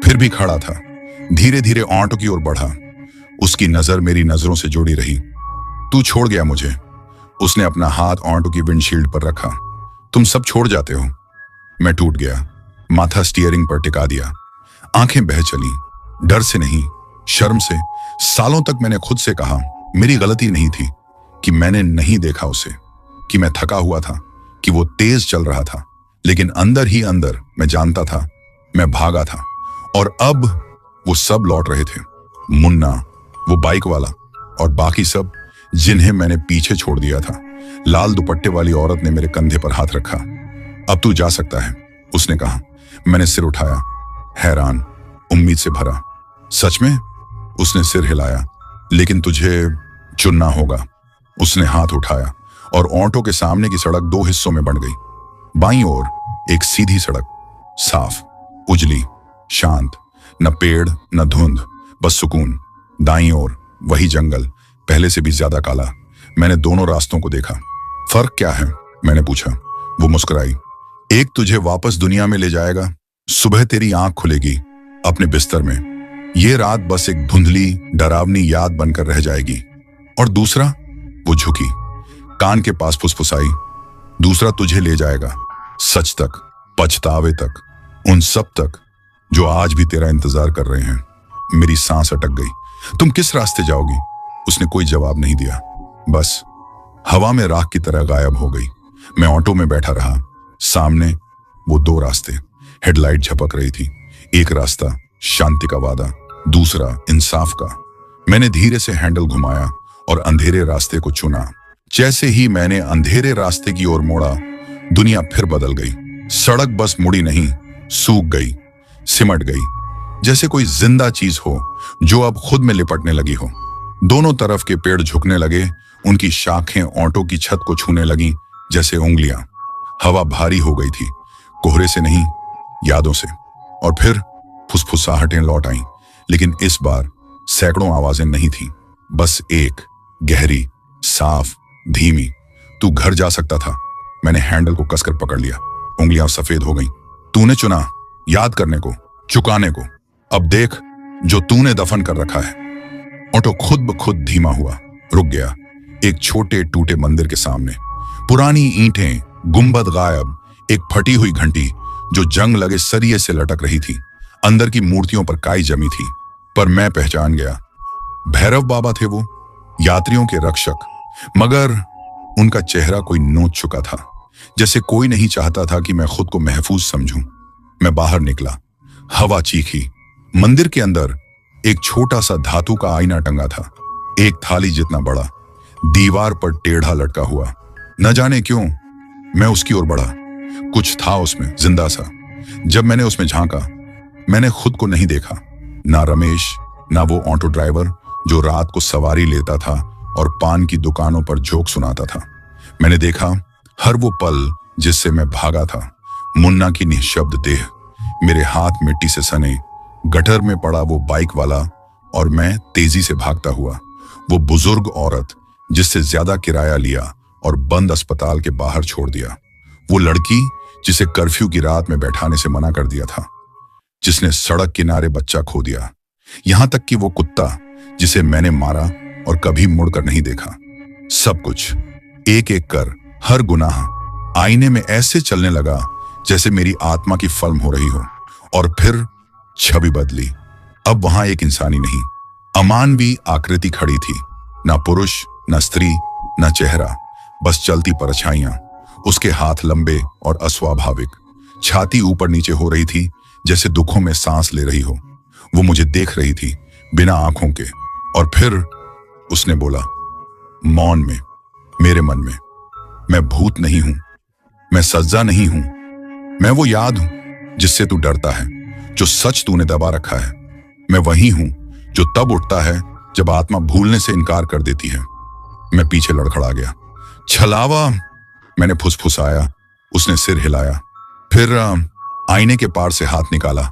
फिर भी खड़ा था। धीरे धीरे ऑटो की ओर बढ़ा। उसकी नजर मेरी नजरों से जुड़ी रही। तू छोड़ गया मुझे। उसने अपना हाथ ऑटो की विंडशील्ड पर रखा। तुम सब छोड़ जाते हो। मैं टूट गया, माथा स्टीयरिंग पर टिका दिया। आंखें बह चली, डर से नहीं, शर्म से। सालों तक मैंने खुद से कहा मेरी गलती नहीं थी, कि मैंने नहीं देखा उसे, कि मैं थका हुआ था, कि वो तेज चल रहा था। लेकिन अंदर ही अंदर मैं जानता था, मैं भागा था। और अब वो सब लौट रहे थे। मुन्ना, वो बाइक वाला, और बाकी सब जिन्हें मैंने पीछे छोड़ दिया था। लाल दुपट्टे वाली औरत ने मेरे कंधे पर हाथ रखा। अब तू जा सकता है, उसने कहा। मैंने सिर उठाया, हैरान, उम्मीद से भरा। सच में? उसने सिर हिलाया। लेकिन तुझे चुनना होगा। उसने हाथ उठाया और ऑटो के सामने की सड़क दो हिस्सों में बंट गई। बाईं ओर एक सीधी सड़क, साफ, उजली, शांत, न पेड़ न धुंध, बस सुकून। दाईं ओर वही जंगल, पहले से भी ज्यादा काला। मैंने दोनों रास्तों को देखा। फर्क क्या है? मैंने पूछा। वो मुस्कुराई। एक तुझे वापस दुनिया में ले जाएगा, सुबह तेरी आंख खुलेगी अपने बिस्तर में। ये रात बस एक धुंधली, डरावनी याद बनकर रह जाएगी। और दूसरा, वो झुकी, कान के पास फुसफुसाई, दूसरा तुझे ले जाएगा सच तक, पछतावे तक, उन सब तक जो आज भी तेरा इंतजार कर रहे हैं। मेरी सांस अटक गई। तुम किस रास्ते जाओगी? उसने कोई जवाब नहीं दिया, बस हवा में राख की तरह गायब हो गई। मैं ऑटो में बैठा रहा। सामने वो दो रास्ते, हेडलाइट झपक रही थी। एक रास्ता शांति का वादा, दूसरा इंसाफ का। मैंने धीरे से हैंडल घुमाया और अंधेरे रास्ते को चुना। जैसे ही मैंने अंधेरे रास्ते की ओर मोड़ा, दुनिया फिर बदल गई। सड़क बस मुड़ी नहीं, सूख गई, सिमट गई, जैसे कोई जिंदा चीज हो जो अब खुद में लिपटने लगी हो। दोनों तरफ के पेड़ झुकने लगे, उनकी शाखें ऑटो की छत को छूने लगी जैसे उंगलियां। हवा भारी हो गई थी, कोहरे से नहीं, यादों से। और फिर फुसफुसाहटें लौट आईं, लेकिन इस बार सैकड़ों आवाजें नहीं थीं, बस एक, गहरी, साफ, धीमी। तू घर जा सकता था। मैंने हैंडल को कसकर पकड़ लिया, उंगलियां सफेद हो गईं। तूने चुना याद करने को, चुकाने को। अब देख जो तूने दफन कर रखा है। ऑटो खुद ब खुद धीमा हुआ, रुक गया एक छोटे टूटे मंदिर के सामने। पुरानी ईंटें, गुंबद गायब, एक फटी हुई घंटी जो जंग लगे सरिये से लटक रही थी। अंदर की मूर्तियों पर काई जमी थी, पर मैं पहचान गया। भैरव बाबा थे वो, यात्रियों के रक्षक, मगर उनका चेहरा कोई नोच चुका था, जैसे कोई नहीं चाहता था कि मैं खुद को महफूज समझूं। मैं बाहर निकला, हवा चीखी। मंदिर के अंदर एक छोटा सा धातु का आईना टंगा था, एक थाली जितना बड़ा, दीवार पर टेढ़ा लटका हुआ। न जाने क्यों मैं उसकी ओर बढ़ा। कुछ था उसमें, जिंदा सा। जब मैंने उसमें झांका, मैंने खुद को नहीं देखा, ना रमेश, ना वो ऑटो ड्राइवर जो रात को सवारी लेता था और पान की दुकानों पर जोक सुनाता था। मैंने देखा हर वो पल जिससे मैं भागा था, मुन्ना की निःशब्द देह, मेरे हाथ मिट्टी से सने, गटर में पड़ा वो बाइक वाला और मैं तेजी से भागता हुआ, वो बुजुर्ग औरत जिससे ज्यादा किराया लिया और बंद अस्पताल के बाहर छोड़ दिया, वो लड़की जिसे कर्फ्यू की रात में बैठाने से मना कर दिया था, जिसने सड़क किनारे बच्चा खो दिया, यहां तक कि वो कुत्ता जिसे मैंने मारा और कभी मुड़कर नहीं देखा। सब कुछ एक एक कर, हर गुनाह आईने में ऐसे चलने लगा जैसे मेरी आत्मा की फिल्म हो रही हो। और फिर छवि बदली। अब वहां एक इंसानी नहीं, अमानवीय आकृति खड़ी थी। ना पुरुष, ना स्त्री, ना चेहरा, बस चलती परछाइयां। उसके हाथ लंबे और अस्वाभाविक, छाती ऊपर नीचे हो रही थी जैसे दुखों में सांस ले रही हो। वो मुझे देख रही थी बिना आंखों के, और फिर उसने बोला, मौन में, मेरे मन में, मैं भूत नहीं हूं, मैं सज्जा नहीं हूं, मैं वो याद हूं जिससे तू डरता है, जो सच तूने दबा रखा है। मैं वही हूं जो तब उठता है जब आत्मा भूलने से इनकार कर देती है। मैं पीछे लड़खड़ा गया। छलावा, मैंने फुसफुसाया। उसने सिर हिलाया, फिर आईने के पार से हाथ निकाला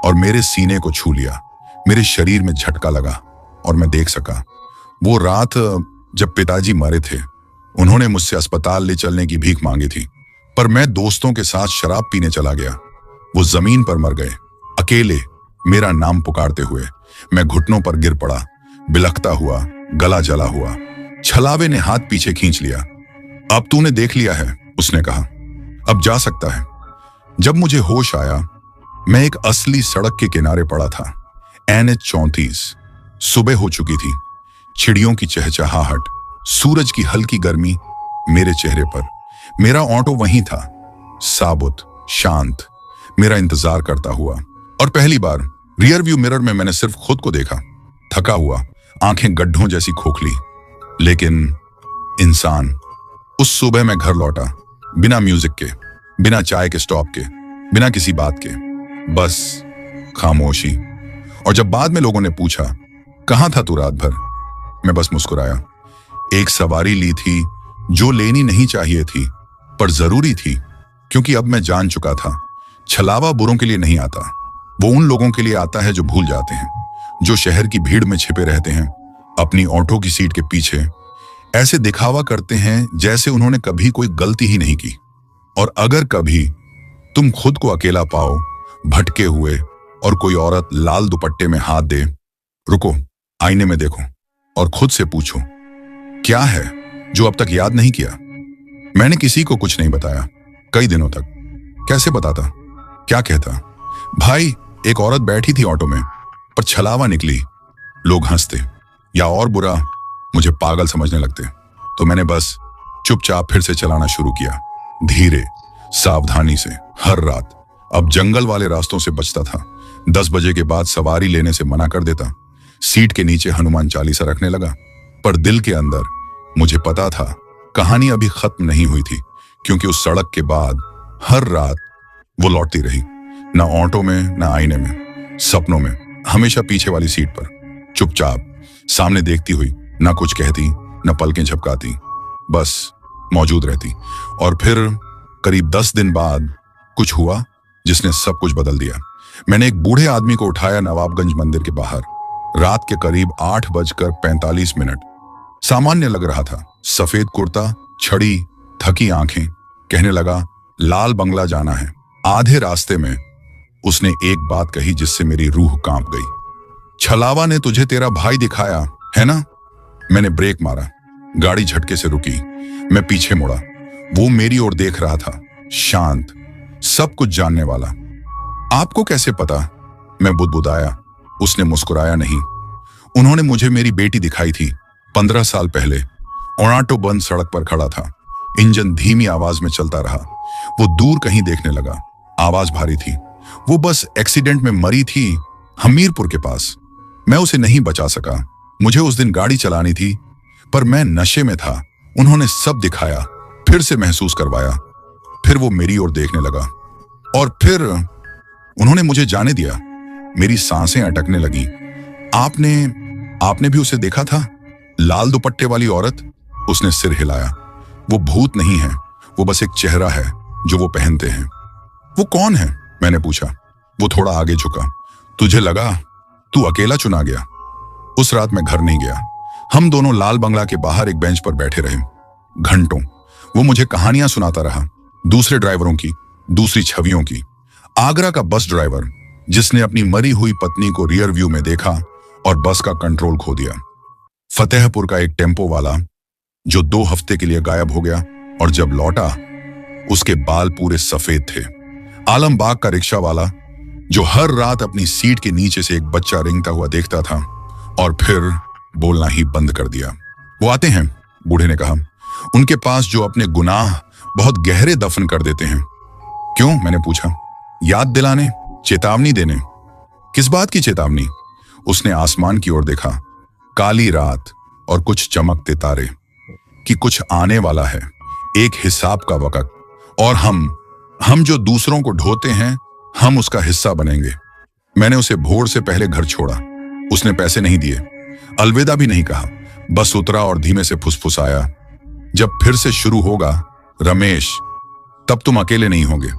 और मेरे सीने को छू लिया। मेरे शरीर में झटका लगा और मैं देख सका वो रात जब पिताजी मरे थे, उन्होंने मुझसे अस्पताल ले चलने की भीख मांगी थी, पर मैं दोस्तों के साथ शराब पीने चला गया। वो जमीन पर मर गए, अकेले, मेरा नाम पुकारते हुए। मैं घुटनों पर गिर पड़ा, बिलखता हुआ, गला जला हुआ। छलावे ने हाथ पीछे खींच लिया। अब तूने देख लिया है, उसने कहा, अब जा सकता है। जब मुझे होश आया, मैं एक असली सड़क के किनारे पड़ा था। NH 34। सुबह हो चुकी थी। चिड़ियों की चहचहाहट, सूरज की हल्की गर्मी मेरे चेहरे पर। मेरा ऑटो वहीं था, साबुत, शांत, मेरा इंतजार करता हुआ। और पहली बार रियर व्यू मिरर में मैंने सिर्फ खुद को देखा, थका हुआ, आंखें गड्ढों जैसी खोखली, लेकिन इंसान। उस सुबह मैं घर लौटा, बिना म्यूजिक के, बिना चाय के स्टॉप के, बिना किसी बात के, बस खामोशी। और जब बाद में लोगों ने पूछा, कहां था तू रात भर, मैं बस मुस्कुराया। एक सवारी ली थी जो लेनी नहीं चाहिए थी, पर जरूरी थी, क्योंकि अब मैं जान चुका था, छलावा बुरों के लिए नहीं आता। वो उन लोगों के लिए आता है जो भूल जाते हैं, जो शहर की भीड़ में छिपे रहते हैं, अपनी ऑटो की सीट के पीछे, ऐसे दिखावा करते हैं जैसे उन्होंने कभी कोई गलती ही नहीं की। और अगर कभी तुम खुद को अकेला पाओ, भटके हुए, और कोई औरत लाल दुपट्टे में हाथ दे, रुको, आईने में देखो और खुद से पूछो, क्या है जो अब तक याद नहीं किया। मैंने किसी को कुछ नहीं बताया, कई दिनों तक। कैसे बताता, क्या कहता? भाई, एक औरत बैठी थी ऑटो में, पर छलावा निकली। लोग हंसते, या और बुरा, मुझे पागल समझने लगते। तो मैंने बस चुपचाप फिर से चलाना शुरू किया, धीरे, सावधानी से, हर रात। अब जंगल वाले रास्तों से बचता था। 10 बजे के बाद सवारी लेने से मना कर देता। सीट के नीचे हनुमान चालीसा रखने लगा। पर दिल के अंदर मुझे पता था, कहानी अभी खत्म नहीं हुई थी, क्योंकि उस सड़क के बाद हर रात वो लौटती रही। ना ऑटो में, ना आईने में, सपनों में, हमेशा पीछे वाली सीट पर, चुपचाप, सामने देखती हुई, ना कुछ कहती, ना पलकें झपकाती, बस मौजूद रहती। और फिर करीब 10 दिन बाद कुछ हुआ जिसने सब कुछ बदल दिया। मैंने एक बूढ़े आदमी को उठाया नवाबगंज मंदिर के बाहर, रात के करीब 8:45। सामान्य लग रहा था, सफेद कुर्ता, छड़ी, थकी आंखें। कहने लगा, लाल बंगला जाना है। आधे रास्ते में उसने एक बात कही जिससे मेरी रूह कांप गई। छलावा ने तुझे तेरा भाई दिखाया है ना? मैंने ब्रेक मारा, गाड़ी झटके से रुकी। मैं पीछे मुड़ा, वो मेरी ओर देख रहा था, शांत, सब कुछ जानने वाला। आपको कैसे पता? मैं बुदबुदाया। उसने मुस्कुराया नहीं। उन्होंने मुझे मेरी बेटी दिखाई थी, 15 साल पहले। ऑटो बंद सड़क पर खड़ा था, इंजन धीमी आवाज में चलता रहा। वो दूर कहीं देखने लगा, आवाज भारी थी। वो बस एक्सीडेंट में मरी थी, हमीरपुर के पास। मैं उसे नहीं बचा सका। मुझे उस दिन गाड़ी चलानी थी, पर मैं नशे में था। उन्होंने सब दिखाया, फिर से महसूस करवाया। फिर वो मेरी ओर देखने लगा, और फिर उन्होंने मुझे जाने दिया। मेरी सांसें अटकने लगी। आपने भी उसे देखा था? लाल दुपट्टे वाली औरत? उसने सिर हिलाया। वो भूत नहीं है, वो बस एक चेहरा है जो वो पहनते हैं। वो कौन है? मैंने पूछा। वो थोड़ा आगे झुका। तुझे लगा तू अकेला चुना गया? उस रात मैं घर नहीं गया। हम दोनों लाल बंगला के बाहर एक बेंच पर बैठे रहे घंटों। वो मुझे कहानियां सुनाता रहा, दूसरे ड्राइवरों की, दूसरी छवियों की। आगरा का बस ड्राइवर जिसने अपनी मरी हुई पत्नी को रियर व्यू में देखा और बस का कंट्रोल खो दिया। फतेहपुर का एक टेम्पो वाला जो 2 हफ्ते के लिए गायब हो गया और जब लौटा उसके बाल पूरे सफेद थे। आलमबाग का रिक्शा वाला जो हर रात अपनी सीट के नीचे से एक बच्चा रेंगता हुआ देखता था और फिर बोलना ही बंद कर दिया। वो आते हैं, बूढ़े ने कहा, उनके पास जो अपने गुनाह बहुत गहरे दफन कर देते हैं। क्यों? मैंने पूछा। याद दिलाने, चेतावनी देने। किस बात की चेतावनी? उसने आसमान की ओर देखा। काली रात और कुछ चमकते तारे कि कुछ आने वाला है, एक हिसाब का वक्त, और हम जो दूसरों को ढोते हैं, हम उसका हिस्सा बनेंगे। मैंने उसे भोर से पहले घर छोड़ा। उसने पैसे नहीं दिए, अलविदा भी नहीं कहा, बस उतरा और धीमे से फुसफुसाया, जब फिर से शुरू होगा रमेश, तब तुम अकेले नहीं होगे।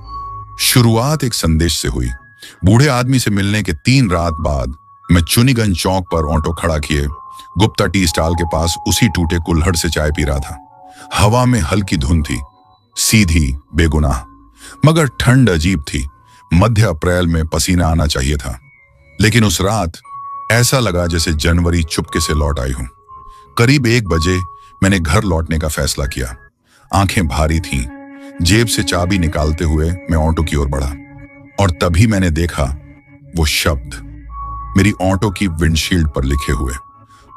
शुरुआत एक संदेश से हुई। बूढ़े आदमी से मिलने के 3 रात बाद मैं चुनीगंज चौक पर ऑटो खड़ा किए गुप्ता टी स्टॉल के पास उसी टूटे कुल्हड़ से चाय पी रहा था। हवा में हल्की धुंध थी, सीधी, बेगुनाह, मगर ठंड अजीब थी। मध्य अप्रैल में पसीना आना चाहिए था, लेकिन उस रात ऐसा लगा जैसे जनवरी चुपके से लौट आई हूं। करीब 1 बजे मैंने घर लौटने का फैसला किया। आंखें भारी थीं। जेब से चाबी निकालते हुए मैं ऑटो की ओर बढ़ा और तभी मैंने देखा वो शब्द मेरी ऑटो की विंडशील्ड पर लिखे हुए,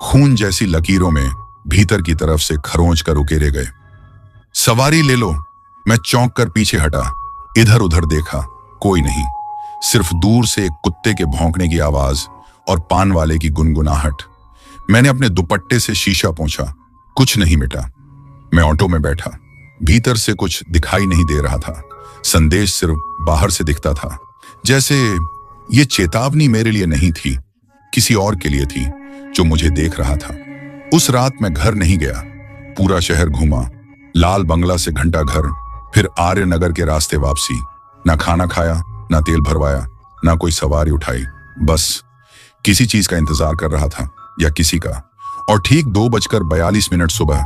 खून जैसी लकीरों में भीतर की तरफ से खरोंच कर उकेरे गए। सवारी ले लो। मैं चौंक कर पीछे हटा, इधर उधर देखा, कोई नहीं, सिर्फ दूर से एक कुत्ते के भौंकने की आवाज और पान वाले की गुनगुनाहट। मैंने अपने दुपट्टे से शीशा पोंछा, कुछ नहीं मिटा। मैं ऑटो में बैठा। भीतर से कुछ दिखाई नहीं दे रहा था, संदेश सिर्फ बाहर से दिखता था, जैसे ये चेतावनी मेरे लिए नहीं थी, किसी और के लिए थी जो मुझे देख रहा था। उस रात मैं घर नहीं गया, पूरा शहर घूमा, लाल बंगला से घंटा घर, फिर आर्य नगर के रास्ते वापसी। ना खाना खाया, ना तेल भरवाया, ना कोई सवारी उठाई, बस किसी चीज का इंतजार कर रहा था, या किसी का। और ठीक 2:42 सुबह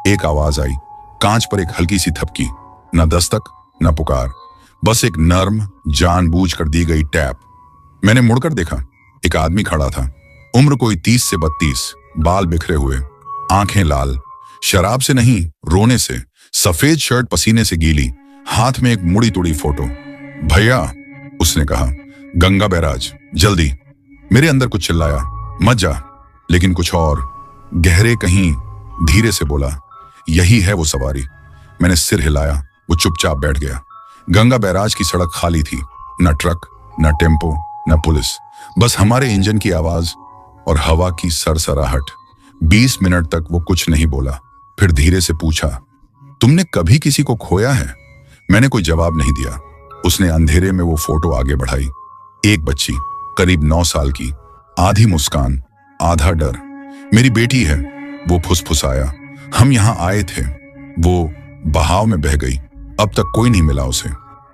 एक आवाज आई, कांच पर एक हल्की सी थपकी, न दस्तक न पुकार, बस एक नर्म जानबूझकर दी गई टैप। मैंने मुड़कर देखा, एक आदमी खड़ा था, उम्र कोई 30 से 32, बाल बिखरे हुए, आंखें लाल, शराब से नहीं रोने से, सफेद शर्ट पसीने से गीली, हाथ में एक मुड़ी तुड़ी फोटो। भैया, उसने कहा, गंगा बैराज, जल्दी। मेरे अंदर कुछ चिल्लाया, मत जा, लेकिन कुछ और गहरे कहीं धीरे से बोला, यही है वो सवारी। मैंने सिर हिलाया, वो चुपचाप बैठ गया। गंगा बैराज की सड़क खाली थी, न ट्रक, न टेम्पो, न पुलिस, बस हमारे इंजन की आवाज और हवा की सरसराहट। 20 मिनट तक वो कुछ नहीं बोला, फिर धीरे से पूछा, तुमने कभी किसी को खोया है? मैंने कोई जवाब नहीं दिया। उसने अंधेरे में वो फोटो आगे बढ़ाई। एक बच्ची, करीब 9 साल की, आधी मुस्कान आधा डर। मेरी बेटी है, वो फुसफुसाया। हम यहां आए थे। वो बहाव में बह गई, अब तक कोई नहीं मिला उसे।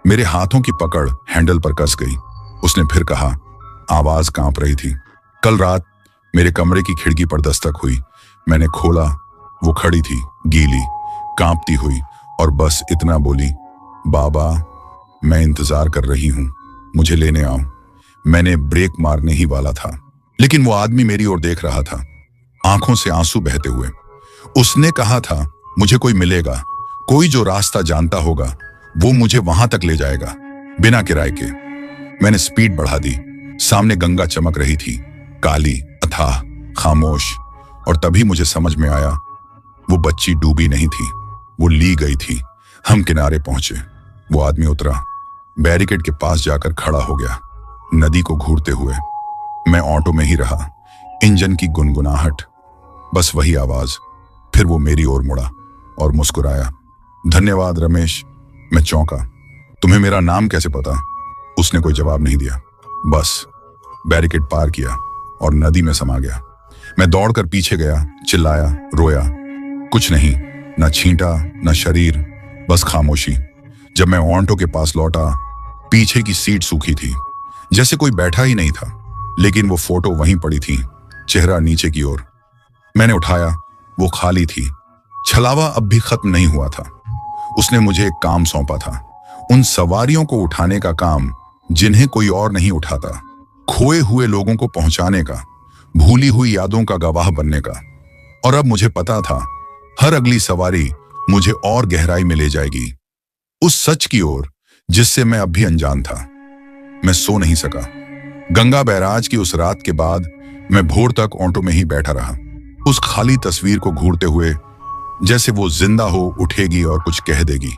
मेरे हाथों की पकड़ हैंडल पर कस गई। उसने फिर कहा, आवाज कांप रही थी, कल रात मेरे कमरे की खिड़की पर दस्तक हुई। मैंने खोला, वो खड़ी थी, गीली, कांपती हुई, और बस इतना बोली, बाबा, मैं इंतजार कर रही हूं, मुझे लेने आओ। मैंने ब्रेक मारने ही वाला था, लेकिन वो आदमी मेरी ओर देख रहा था, आंखों से आंसू बहते हुए। उसने कहा था, मुझे कोई मिलेगा, कोई जो रास्ता जानता होगा, वो मुझे वहां तक ले जाएगा, बिना किराए के। मैंने स्पीड बढ़ा दी। सामने गंगा चमक रही थी, काली, अथाह, खामोश, और तभी मुझे समझ में आया, वो बच्ची डूबी नहीं थी, वो ली गई थी। हम किनारे पहुंचे। वो आदमी उतरा, बैरिकेड के पास जाकर खड़ा हो गया, नदी को घूरते हुए। मैं ऑटो में ही रहा, इंजन की गुनगुनाहट, बस वही आवाज। फिर वो मेरी ओर मुड़ा और मुस्कुराया, धन्यवाद रमेश। मैं चौंका, तुम्हें मेरा नाम कैसे पता? उसने कोई जवाब नहीं दिया, बस बैरिकेड पार किया और नदी में समा गया। मैं दौड़कर पीछे गया, चिल्लाया, रोया, कुछ नहीं, न छींटा न शरीर, बस खामोशी। जब मैं ऑटो के पास लौटा, पीछे की सीट सूखी थी, जैसे कोई बैठा ही नहीं था। लेकिन वो फोटो वहीं पड़ी थी, चेहरा नीचे की ओर। मैंने उठाया, वो खाली थी। छलावा अब भी खत्म नहीं हुआ था। उसने मुझे एक काम सौंपा था, उन सवारियों को उठाने का काम जिन्हें कोई और नहीं उठाता, खोए हुए लोगों को पहुंचाने का, भूली हुई यादों का गवाह बनने का। और अब मुझे पता था, हर अगली सवारी मुझे और गहराई में ले जाएगी, उस सच की ओर जिससे मैं अब भी अनजान था। मैं सो नहीं सका। गंगा बैराज की उस रात के बाद मैं भोर तक ऑटो में ही बैठा रहा, उस खाली तस्वीर को घूरते हुए, जैसे वो जिंदा हो उठेगी और कुछ कह देगी।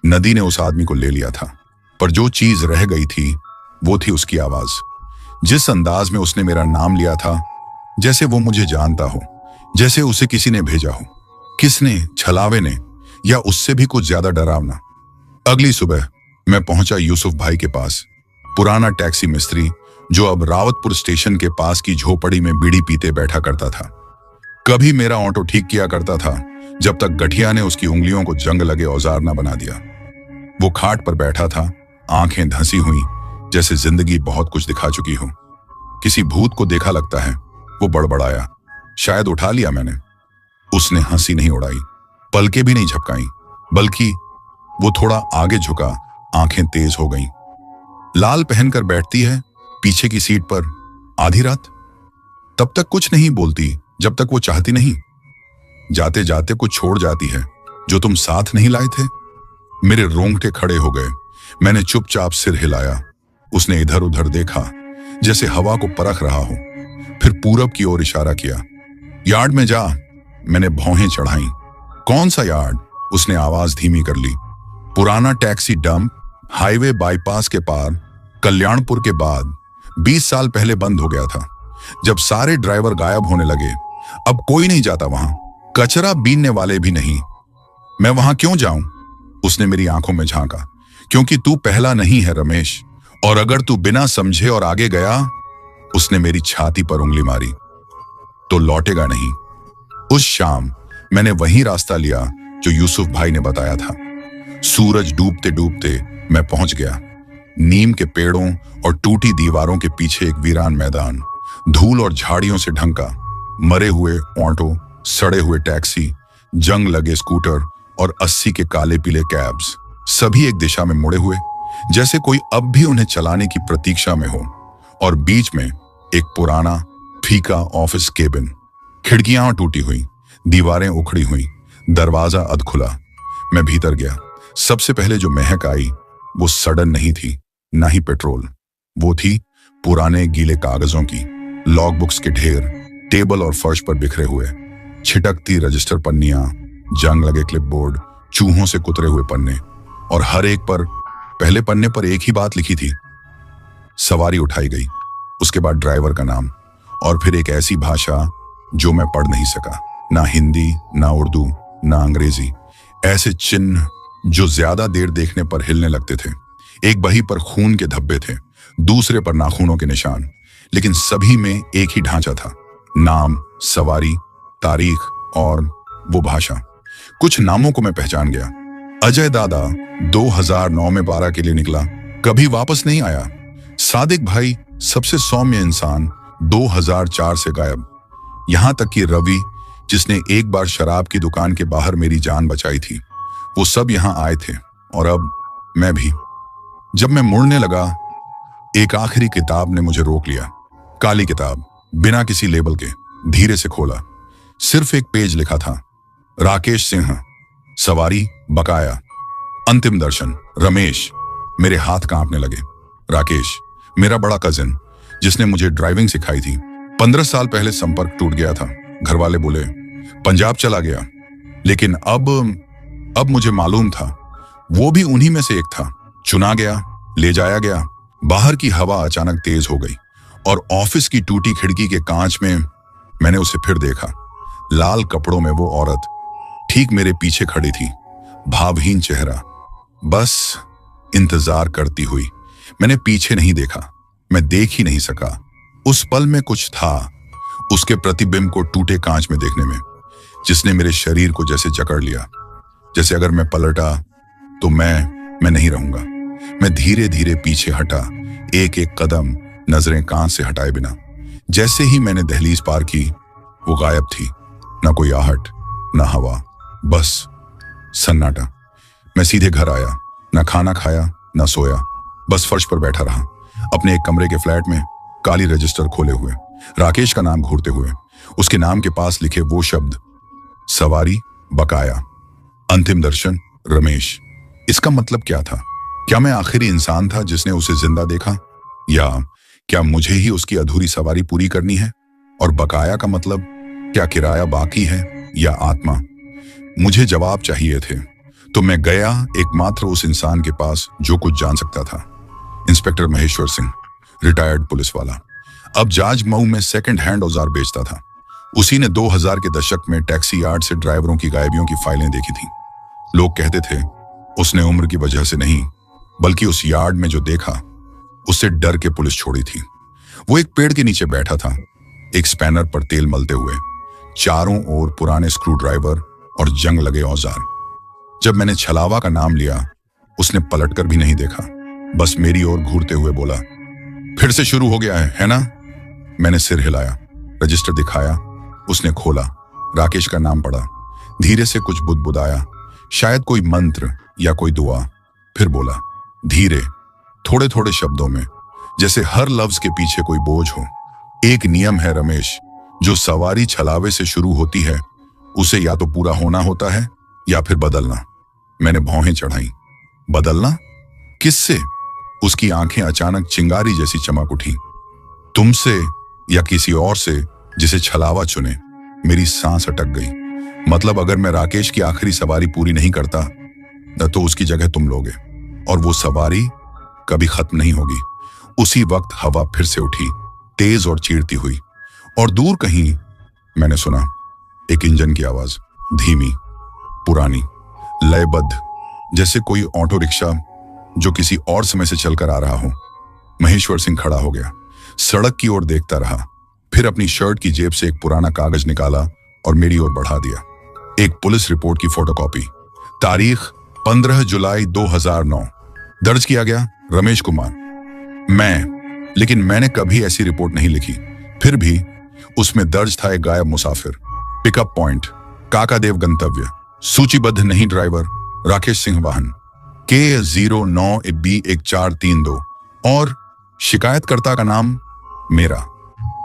नदी ने उस आदमी को ले लिया था, पर जो चीज रह गई थी वो थी उसकी आवाज। जिस अंदाज में उसने मेरा नाम लिया था, जैसे वो मुझे जानता हो, जैसे उसे किसी ने भेजा हो। किसने? छलावे ने, या उससे भी कुछ ज्यादा डरावना। अगली सुबह मैं पहुंचा यूसुफ भाई के पास, पुराना टैक्सी मिस्त्री जो अब रावतपुर स्टेशन के पास की झोपड़ी में बीड़ी पीते बैठा करता था। कभी मेरा ऑटो ठीक किया करता था, जब तक गठिया ने उसकी उंगलियों को जंग लगे औजार न बना दिया। वो खाट पर बैठा था, आंखें धंसी हुई, जैसे जिंदगी बहुत कुछ दिखा चुकी हो। किसी भूत को देखा लगता है। वो बड़बड़ाया, शायद उठा लिया मैंने। उसने हंसी नहीं उड़ाई, पलकें भी नहीं झपकाई, बल्कि वो थोड़ा आगे झुका, आंखें तेज हो गईं। लाल पहनकर बैठती है पीछे की सीट पर आधी रात, तब तक कुछ नहीं बोलती जब तक वो चाहती नहीं। जाते जाते कुछ छोड़ जाती है जो तुम साथ नहीं लाए थे। मेरे रोंगटे खड़े हो गए। मैंने चुपचाप सिर हिलाया। उसने इधर उधर देखा, जैसे हवा को परख रहा हो, फिर पूरब की ओर इशारा किया। यार्ड में जा। मैंने भौहें चढ़ाई। कौन सा यार्ड? उसने आवाज धीमी कर ली। पुराना टैक्सी डंप, हाईवे बाईपास के पार, कल्याणपुर के बाद। 20 साल पहले बंद हो गया था, जब सारे ड्राइवर गायब होने लगे। अब कोई नहीं जाता वहां, कचरा बीनने वाले भी नहीं। मैं वहां क्यों जाऊं? उसने मेरी आंखों में झांका। क्योंकि तू पहला नहीं है रमेश, और अगर तू बिना समझे और आगे गया, उसने मेरी छाती पर उंगली मारी, तो लौटेगा नहीं। उस शाम मैंने वही रास्ता लिया जो यूसुफ भाई ने बताया था। सूरज डूबते डूबते मैं पहुंच गया। नीम के पेड़ों और टूटी दीवारों के पीछे एक वीरान मैदान, धूल और झाड़ियों से ढंका। मरे हुए ऑटो, सड़े हुए टैक्सी, जंग लगे स्कूटर और 80 के काले पीले कैब्स, सभी एक दिशा में मुड़े हुए, जैसे कोई अब भी उन्हें चलाने की प्रतीक्षा में हो। और बीच में एक पुराना फीका ऑफिस केबिन, खिड़कियां टूटी हुई, दीवारें उखड़ी हुई, दरवाजा अधखुला। मैं भीतर गया। सबसे पहले जो महक आई वो सडन नहीं थी, ना ही पेट्रोल। वो थी पुराने गीले कागजों की, लॉग बुक्स के ढेर, टेबल और फर्श पर बिखरे हुए, छिटकती रजिस्टर पन्नियां, जंग लगे क्लिपबोर्ड, चूहों से कुतरे हुए पन्ने, और हर एक पर, पहले पन्ने पर एक ही बात लिखी थी। सवारी उठाई गई, उसके बाद ड्राइवर का नाम, और फिर एक ऐसी भाषा जो मैं पढ़ नहीं सका, ना हिंदी, ना उर्दू, ना अंग्रेजी। ऐसे चिन्ह जो ज्यादा देर देखने पर हिलने लगते थे। एक बही पर खून के धब्बे थे, दूसरे पर नाखूनों के निशान, लेकिन सभी में एक ही ढांचा था, नाम, सवारी, तारीख और वो भाषा। कुछ नामों को मैं पहचान गया। अजय दादा 2009 में 12 के लिए निकला, कभी वापस नहीं आया। सादिक भाई, सबसे सौम्य इंसान, 2004 से गायब। यहां तक कि रवि, जिसने एक बार शराब की दुकान के बाहर मेरी जान बचाई थी, वो सब यहां आए थे। और अब मैं भी। जब मैं मुड़ने लगा, एक आखिरी किताब ने मुझे रोक लिया। काली किताब, बिना किसी लेबल के, धीरे से खोला। सिर्फ एक पेज लिखा था, राकेश सिंह, सवारी, बकाया, अंतिम दर्शन, रमेश। मेरे हाथ कांपने लगे। राकेश, मेरा बड़ा कजिन, जिसने मुझे ड्राइविंग सिखाई थी। 15 साल पहले संपर्क टूट गया था। घर वाले बोले पंजाब चला गया, लेकिन अब मुझे मालूम था वो भी उन्हीं में से एक था। चुना गया, ले जाया गया। बाहर की हवा अचानक तेज हो गई और ऑफिस की टूटी खिड़की के कांच में मैंने उसे फिर देखा। लाल कपड़ों में वो औरत ठीक मेरे पीछे खड़ी थी, भावहीन चेहरा, बस इंतजार करती हुई। मैंने पीछे नहीं देखा, मैं देख ही नहीं सका। उस पल में कुछ था, उसके प्रतिबिंब को टूटे कांच में देखने में। जिसने मेरे शरीर को जैसे जकड़ लिया। जैसे अगर मैं पलटा तो मैं नहीं रहूंगा। मैं धीरे धीरे पीछे हटा, एक एक कदम नजरें कान से हटाए बिना। जैसे ही मैंने दहलीज पार की, वो गायब थी। ना कोई आहट, ना हवा, बस सन्नाटा। मैं सीधे घर आया, ना खाना खाया, ना सोया, बस फर्श पर बैठा रहा, अपने एक कमरे के फ्लैट में, काली रजिस्टर खोले हुए, राकेश का नाम घूरते हुए, उसके नाम के पास लिखे वो शब्द, सवारी, बकाया, अंतिम दर्शन, रमेश। इसका मतलब क्या था? क्या मैं आखिरी इंसान था जिसने उसे जिंदा देखा, या क्या मुझे ही उसकी अधूरी सवारी पूरी करनी है? और बकाया का मतलब, क्या किराया बाकी है या आत्मा? मुझे जवाब चाहिए थे, तो मैं गया एकमात्र उस इंसान के पास जो कुछ जान सकता था। Inspector Maheshwar Singh, retired police वाला, अब जाज मऊ में सेकंड हैंड औजार बेचता था। उसी ने 2000 के दशक में टैक्सी यार्ड से ड्राइवरों की गायबियों की फाइलें देखी थी। लोग कहते थे उसने उम्र की वजह से नहीं, बल्कि उस यार्ड में जो देखा उससे डर के पुलिस छोड़ी थी। वो एक पेड़ के नीचे बैठा था, एक स्पैनर पर तेल मलते हुए, चारों ओर पुराने स्क्रू ड्राइवर और जंग लगे औजार। जब मैंने छलावा का नाम लिया, उसने पलटकर भी नहीं देखा, बस मेरी ओर घूरते हुए बोला, फिर से शुरू हो गया है ना? मैंने सिर हिलाया, रजिस्टर दिखाया, उसने खोला, राकेश का नाम पढ़ा, धीरे से कुछ बुदबुदाया, शायद कोई मंत्र या कोई दुआ, फिर बोला धीरे, थोड़े थोड़े शब्दों में, जैसे हर लफ्ज के पीछे कोई बोझ हो। एक नियम है रमेश, जो सवारी छलावे से शुरू होती है उसे या तो पूरा होना होता है या फिर बदलना। मैंने भौहें चढ़ाई। बदलना? किससे? उसकी आंखें अचानक चिंगारी जैसी चमक उठी। तुमसे या किसी और से जिसे छलावा चुने। मेरी सांस अटक गई। मतलब अगर मैं राकेश की आखिरी सवारी पूरी नहीं करता तो उसकी जगह तुम लोगे, और वो सवारी कभी खत्म नहीं होगी। उसी वक्त हवा फिर से उठी, तेज और चीरती हुई, और दूर कहीं मैंने सुना एक इंजन की आवाज, धीमी, पुरानी, लयबद्ध, जैसे कोई ऑटो रिक्शा जो किसी और समय से चलकर आ रहा हो। महेश्वर सिंह खड़ा हो गया, सड़क की ओर देखता रहा, फिर अपनी शर्ट की जेब से एक पुराना कागज निकाला और मेरी ओर बढ़ा दिया। एक पुलिस रिपोर्ट की फोटोकॉपी, तारीख 15 जुलाई 2009, दर्ज किया गया रमेश कुमार। लेकिन मैंने कभी ऐसी रिपोर्ट नहीं लिखी। फिर भी उसमें दर्ज था एक गायब मुसाफिर, पिकअप पॉइंट, काकादेव गंतव्य, सूचीबद्ध नहीं ड्राइवर, राकेश सिंह वाहन, K09B1432, और शिकायतकर्ता का नाम मेरा।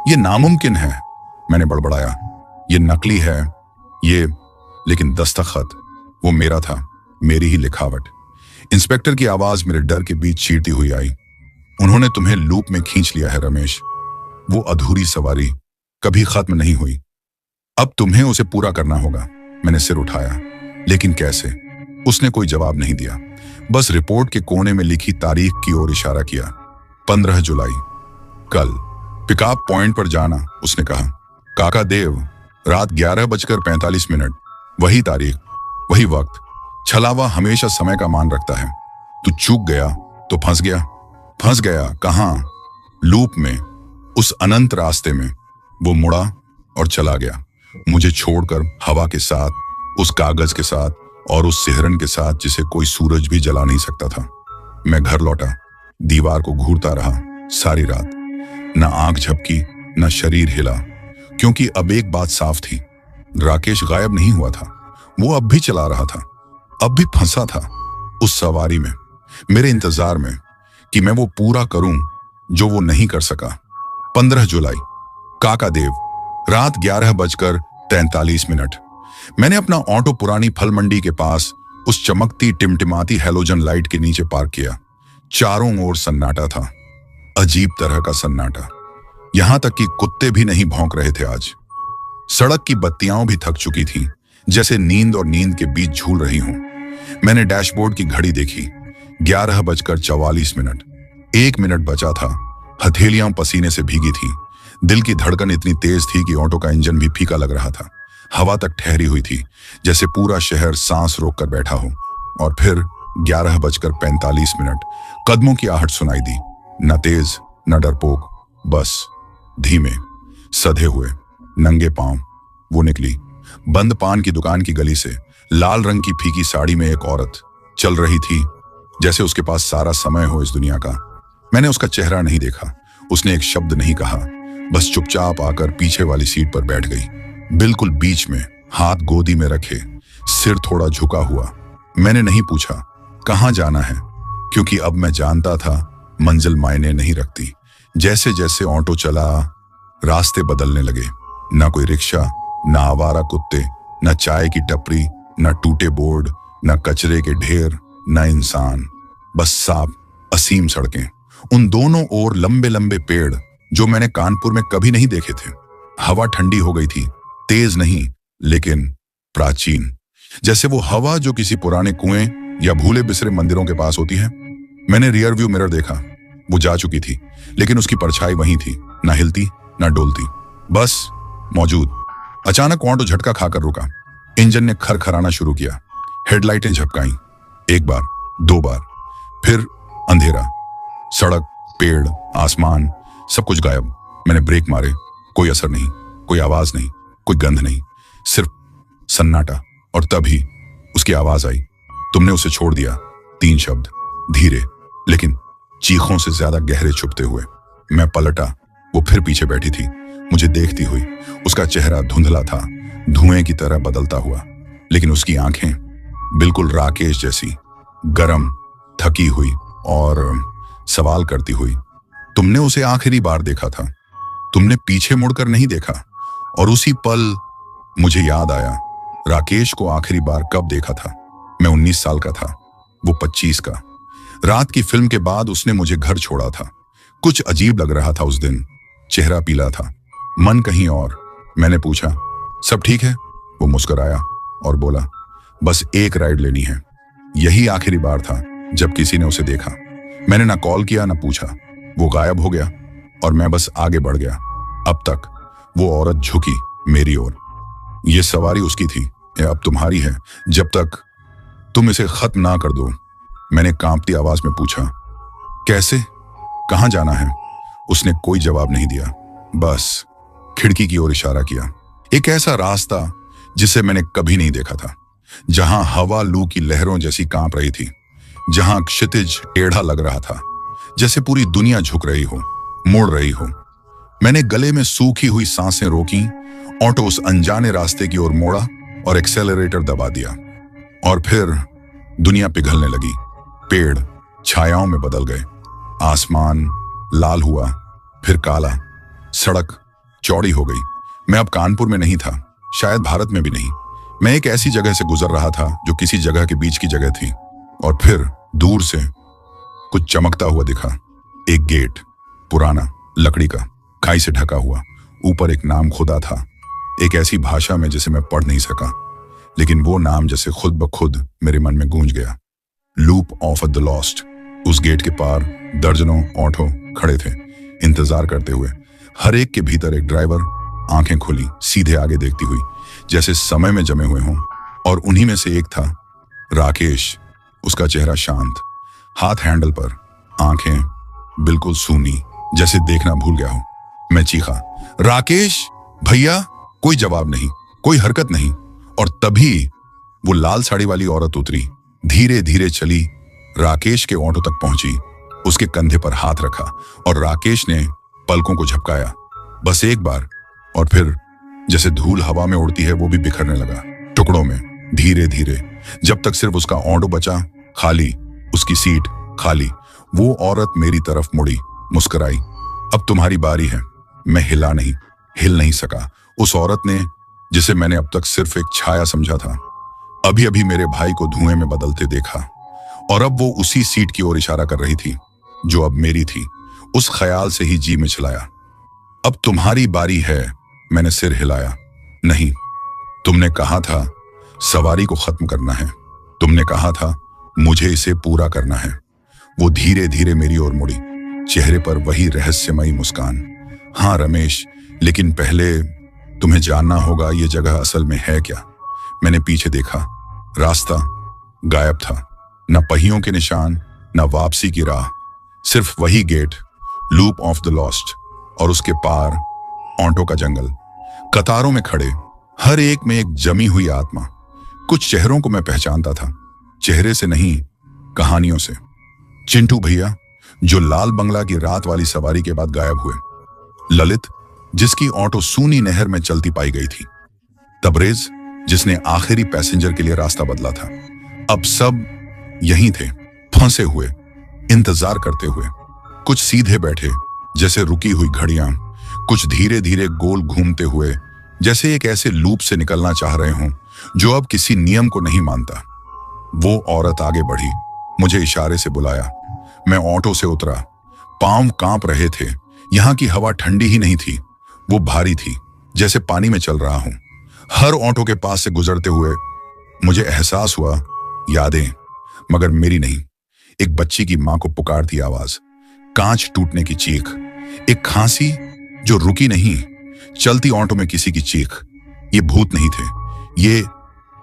ये नामुमकिन है, मैंने बड़बड़ाया। ये नकली है, ये, लेकिन दस्तखत वो मेरा था, मेरी ही लिखावट। इंस्पेक्टर की आवाज मेरे डर के बीच चीरती हुई आई। उन्होंने तुम्हें लूप में खींच लिया है रमेश। वो अधूरी सवारी कभी खत्म नहीं हुई, अब तुम्हें उसे पूरा करना होगा। मैंने सिर उठाया, लेकिन कैसे? उसने कोई जवाब नहीं दिया, बस रिपोर्ट के कोने में लिखी तारीख की ओर इशारा किया। 15 जुलाई, कल पिकअप पॉइंट पर जाना, उसने कहा। काका देव, रात 11:45। वही तारीख, वही वक्त। छलावा हमेशा समय का मान रखता है। तू चूक गया तो फंस गया। फंस गया कहां? लूप में, उस अनंत रास्ते में। वो मुड़ा और चला गया, मुझे छोड़कर, हवा के साथ, उस कागज के साथ, और उस सिहरन के साथ जिसे कोई सूरज भी जला नहीं सकता था। मैं घर लौटा, दीवार को घूरता रहा सारी रात। न आंख झपकी, न शरीर हिला, क्योंकि अब एक बात साफ थी, राकेश गायब नहीं हुआ था। वो अब भी चला रहा था, अब भी फंसा था उस सवारी में, मेरे इंतजार में कि मैं वो पूरा करूं जो वो नहीं कर सका। 15 जुलाई, काकादेव, रात 11:43। मैंने अपना ऑटो पुरानी फल मंडी के पास उस चमकती टिमटिमाती हैलोजन लाइट के नीचे पार्क किया। चारों ओर सन्नाटा था, अजीब तरह का सन्नाटा, यहां तक कि कुत्ते भी नहीं भौंक रहे थे आज। सड़क की बत्तियां भी थक चुकी थीं, जैसे नींद और नींद के बीच झूल रही हूं। मैंने डैशबोर्ड की घड़ी देखी, 11:44। 1 मिनट बचा था। हथेलियां पसीने से भीगी थी, दिल की धड़कन इतनी तेज थी कि ऑटो का इंजन भी फीका लग रहा था। हवा तक ठहरी हुई थी, जैसे पूरा शहर सांस रोक कर बैठा हो। और फिर 11:45, कदमों की आहट सुनाई दी, न तेज न डरपोक, बस धीमे, सधे हुए, नंगे पांव। वो निकली, बंद पान की दुकान की गली से लाल रंग की फीकी साड़ी में एक औरत चल रही थी, जैसे उसके पास सारा समय हो इस दुनिया का। मैंने उसका चेहरा नहीं देखा, उसने एक शब्द नहीं कहा, बस चुपचाप आकर पीछे वाली सीट पर बैठ गई, बिल्कुल बीच में, हाथ गोदी में रखे, सिर थोड़ा झुका हुआ। मैंने नहीं पूछा कहाँ जाना है, क्योंकि अब मैं जानता था मंजिल मायने नहीं रखती। जैसे जैसे ऑटो चला, रास्ते बदलने लगे। ना कोई रिक्शा, ना आवारा कुत्ते, ना चाय की टपरी, ना टूटे बोर्ड, ना कचरे के ढेर, ना इंसान, बस साफ असीम सड़कें। उन दोनों ओर लंबे लंबे पेड़ जो मैंने कानपुर में कभी नहीं देखे थे। हवा ठंडी हो गई थी, तेज नहीं लेकिन प्राचीन, जैसे वो हवा जो किसी पुराने कुएं या भूले बिसरे मंदिरों के पास होती है। मैंने रियर व्यू मिरर देखा, वो जा चुकी थी, लेकिन उसकी परछाई वहीं थी, ना हिलती ना डोलती, बस मौजूद। अचानक ऑटो झटका खाकर रुका। इंजन ने खरखराना शुरू किया, हेडलाइटें झपकाईं, एक बार, दो बार, फिर अंधेरा, सड़क, पेड़, आसमान, सब कुछ गायब। मैंने ब्रेक मारे, कोई असर नहीं, कोई आवाज नहीं, कोई गंध नहीं, सिर्फ सन्नाटा। और तभी उसकी आवाज आई, तुमने उसे छोड़ दिया। 3 शब्द, धीरे लेकिन चीखों से ज्यादा गहरे छुपते हुए। मैं पलटा, वो फिर पीछे बैठी थी, मुझे देखती हुई। उसका चेहरा धुंधला था, धुएं की तरह बदलता हुआ, लेकिन उसकी आंखें बिल्कुल राकेश जैसी, गरम, थकी हुई और सवाल करती हुई। तुमने उसे आखिरी बार देखा था, तुमने पीछे मुड़कर नहीं देखा। और उसी पल मुझे याद आया, राकेश को आखिरी बार कब देखा था। मैं 19 साल का था, वो 25 का। रात की फिल्म के बाद उसने मुझे घर छोड़ा था। कुछ अजीब लग रहा था उस दिन, चेहरा पीला था, मन कहीं और। मैंने पूछा, सब ठीक है? वो मुस्कुराया और बोला, बस एक राइड लेनी है। यही आखिरी बार था जब किसी ने उसे देखा। मैंने ना कॉल किया ना पूछा, वो गायब हो गया और मैं बस आगे बढ़ गया। अब तक वो औरत झुकी मेरी ओर। ये सवारी उसकी थी, ये अब तुम्हारी है, जब तक तुम इसे खत्म ना कर दो। मैंने कांपती आवाज में पूछा, कैसे, कहां जाना है? उसने कोई जवाब नहीं दिया, बस खिड़की की ओर इशारा किया। एक ऐसा रास्ता जिसे मैंने कभी नहीं देखा था, जहां हवा लू की लहरों जैसी कांप रही थी, जहां क्षितिज टेढ़ा लग रहा था, जैसे पूरी दुनिया झुक रही हो, मुड़ रही हो। मैंने गले में सूखी हुई सांसें रोकी, ऑटो उस अनजाने रास्ते की ओर मोड़ा और एक्सेलरेटर दबा दिया। और फिर दुनिया पिघलने लगी। पेड़ छायाओं में बदल गए, आसमान लाल हुआ, फिर काला, सड़क चौड़ी हो गई। मैं अब कानपुर में नहीं था, शायद भारत में भी नहीं। मैं एक ऐसी जगह से गुजर रहा था जो किसी जगह के बीच की जगह थी। और फिर दूर से कुछ चमकता हुआ दिखा। एक गेट, पुराना, लकड़ी का, खाई से ढका हुआ, ऊपर एक नाम खुदा था, एक ऐसी भाषा में जिसे मैं पढ़ नहीं सका, लेकिन वो नाम जैसे खुद ब खुद मेरे मन में गूंज गया, लूप ऑफ द लॉस्ट। उस गेट के पार दर्जनों ऑटो खड़े थे, इंतजार करते हुए। हर एक के भीतर एक ड्राइवर, आंखें खुली, सीधे आगे देखती हुई, जैसे समय में जमे हुए हों। और उन्हीं में से एक था राकेश। उसका चेहरा शांत, हाथ हैंडल पर, आंखें बिल्कुल सूनी, जैसे देखना भूल गया हो। मैं चीखा, राकेश भैया! कोई जवाब नहीं, कोई हरकत नहीं। और तभी वो लाल साड़ी वाली औरत उतरी, धीरे धीरे चली, राकेश के ऑटो तक पहुंची, उसके कंधे पर हाथ रखा और राकेश ने पलकों को झपकाया, बस एक बार। और फिर जैसे धूल हवा में उड़ती है, वो भी बिखरने लगा, टुकड़ों में, धीरे धीरे, जब तक सिर्फ उसका ऑटो बचा, खाली, उसकी सीट खाली। वो औरत मेरी तरफ मुड़ी, मुस्कुराई, अब तुम्हारी बारी है। मैं हिल नहीं सका। उस औरत ने, जिसे मैंने अब तक सिर्फ एक छाया समझा था, अभी अभी मेरे भाई को धुएं में बदलते देखा। और अब वो उसी सीट की ओर इशारा कर रही थी जो अब मेरी थी। उस ख्याल से ही जी में चलाया, अब तुम्हारी बारी है। मैंने सिर हिलाया, नहीं, तुमने कहा था सवारी को खत्म करना है, तुमने कहा था मुझे इसे पूरा करना है। वो धीरे धीरे मेरी ओर मुड़ी, चेहरे पर वही रहस्यमयी मुस्कान। हाँ रमेश, लेकिन पहले तुम्हें जानना होगा ये जगह असल में है क्या। मैंने पीछे देखा, रास्ता गायब था, न पहियों के निशान, न वापसी की राह, सिर्फ वही gate, loop of the lost, और उसके पार ऑटो का जंगल। कतारों में खड़े, हर एक में एक जमी हुई आत्मा। कुछ चेहरों को मैं पहचानता था, चेहरे से नहीं, कहानियों से। चिंटू भैया, जो लाल बंगला की रात वाली सवारी के बाद गायब हुए। ललित, जिसकी ऑटो सूनी नहर में चलती पाई गई थी। तबरेज, जिसने आखिरी पैसेंजर के लिए रास्ता बदला था। अब सब यहीं थे, फंसे हुए, इंतजार करते हुए। कुछ सीधे बैठे जैसे रुकी हुई घड़ियां, कुछ धीरे धीरे गोल घूमते हुए जैसे एक ऐसे लूप से निकलना चाह रहे हों जो अब किसी नियम को नहीं मानता। वो औरत आगे बढ़ी, मुझे इशारे से बुलाया। मैं ऑटो से उतरा, पांव कांप रहे थे। यहां की हवा ठंडी ही नहीं थी, वो भारी थी, जैसे पानी में चल रहा हूं। हर ऑटो के पास से गुजरते हुए मुझे एहसास हुआ, यादें, मगर मेरी नहीं। एक बच्ची की मां को पुकारती आवाज, कांच टूटने की चीख, एक खांसी जो रुकी नहीं, चलती ऑटो में किसी की चीख। ये भूत नहीं थे, ये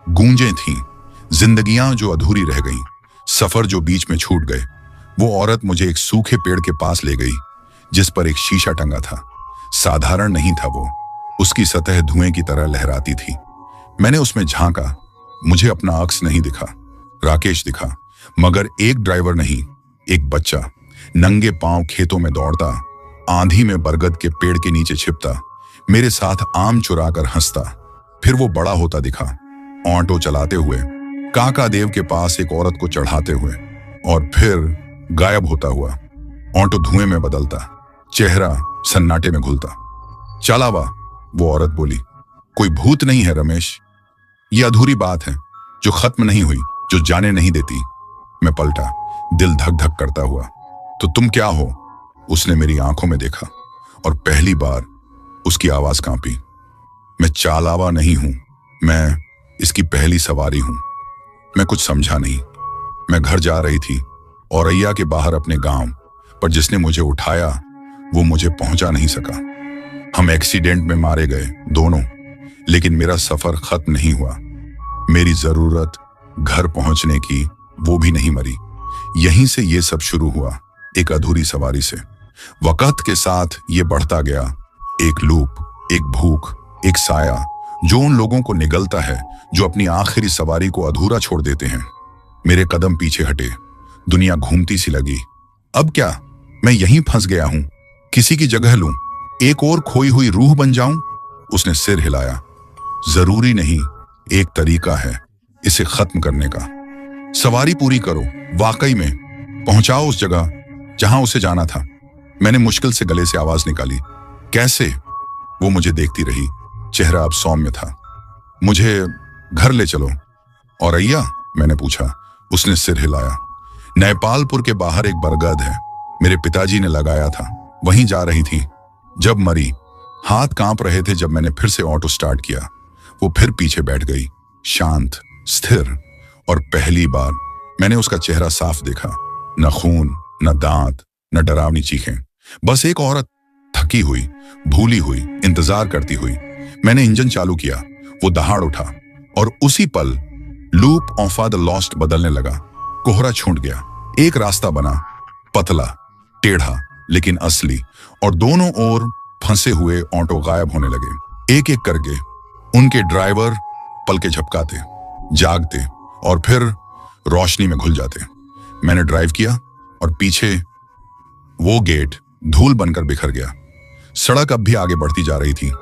गूंजें थीं, जिंदगियां जो अधूरी रह गईं, सफर जो बीच में छूट गए। वो औरत मुझे एक सूखे पेड़ के पास ले गई जिस पर एक शीशा टंगा था। साधारण नहीं था वो, उसकी सतह धुएं की तरह लहराती थी। मैंने उसमें झांका, मुझे अपना अक्स नहीं दिखा, राकेश दिखा, मगर एक ड्राइवर नहीं, एक बच्चा, नंगे पांव खेतों में दौड़ता, आंधी में बरगद के पेड़ के नीचे छिपता, मेरे साथ आम चुराकर हंसता। फिर वो बड़ा होता दिखा, ऑटो चलाते हुए, काका देव के पास एक औरत को चढ़ाते हुए, और फिर गायब होता हुआ। ऑटो धुएं में बदलता, चेहरा सन्नाटे में घुलता। चलावा, वो औरत बोली, कोई भूत नहीं है रमेश, ये अधूरी बात है जो खत्म नहीं हुई, जो जाने नहीं देती। मैं पलटा, दिल धक धक करता हुआ। तो तुम क्या हो? उसने मेरी आंखों में देखा और पहली बार उसकी आवाज कांपी। मैं चालावा नहीं हूं, मैं इसकी पहली सवारी हूं। मैं कुछ समझा नहीं। मैं घर जा रही थी, औरैया के बाहर अपने गांव, पर जिसने मुझे उठाया वो मुझे पहुंचा नहीं सका। हम एक्सीडेंट में मारे गए दोनों, लेकिन मेरा सफर खत्म नहीं हुआ। मेरी जरूरत घर पहुंचने की, वो भी नहीं मरी। यहीं से ये सब शुरू हुआ, एक अधूरी सवारी से। वक्त के साथ ये बढ़ता गया, एक लूप, एक भूख, एक साया जो उन लोगों को निगलता है जो अपनी आखिरी सवारी को अधूरा छोड़ देते हैं। मेरे कदम पीछे हटे, दुनिया घूमती सी लगी। अब क्या? मैं यहीं फंस गया हूं, किसी की जगह लूं, एक और खोई हुई रूह बन जाऊं? उसने सिर हिलाया। जरूरी नहीं, एक तरीका है इसे खत्म करने का। सवारी पूरी करो, वाकई में पहुंचाओ उस जगह जहां उसे जाना था। मैंने मुश्किल से गले से आवाज निकाली, कैसे? वो मुझे देखती रही, चेहरा अब सौम्य था। मुझे घर ले चलो। औरैया? मैंने पूछा। उसने सिर हिलाया। नेपालपुर के बाहर एक बरगद है, मेरे पिताजी ने लगाया था, वहीं जा रही थी जब मरी। हाथ कांप रहे थे जब मैंने फिर से ऑटो स्टार्ट किया। वो फिर पीछे बैठ गई, शांत, स्थिर, और पहली बार मैंने उसका चेहरा साफ देखा। न खून, न दांत, न डरावनी चीखें, बस एक औरत, थकी हुई, भूली हुई, इंतजार करती हुई। मैंने इंजन चालू किया, वो दहाड़ उठा, और उसी पल लूप ऑफ द लॉस्ट बदलने लगा। कोहरा छूट गया, एक रास्ता बना, पतला, टेढ़ा, लेकिन असली, और दोनों ओर फंसे हुए ऑटो गायब होने लगे। एक एक करके उनके ड्राइवर पलके झपकाते, जागते, और फिर रोशनी में घुल जाते। मैंने ड्राइव किया और पीछे वो गेट धूल बनकर बिखर गया। सड़क अब भी आगे बढ़ती जा रही थी,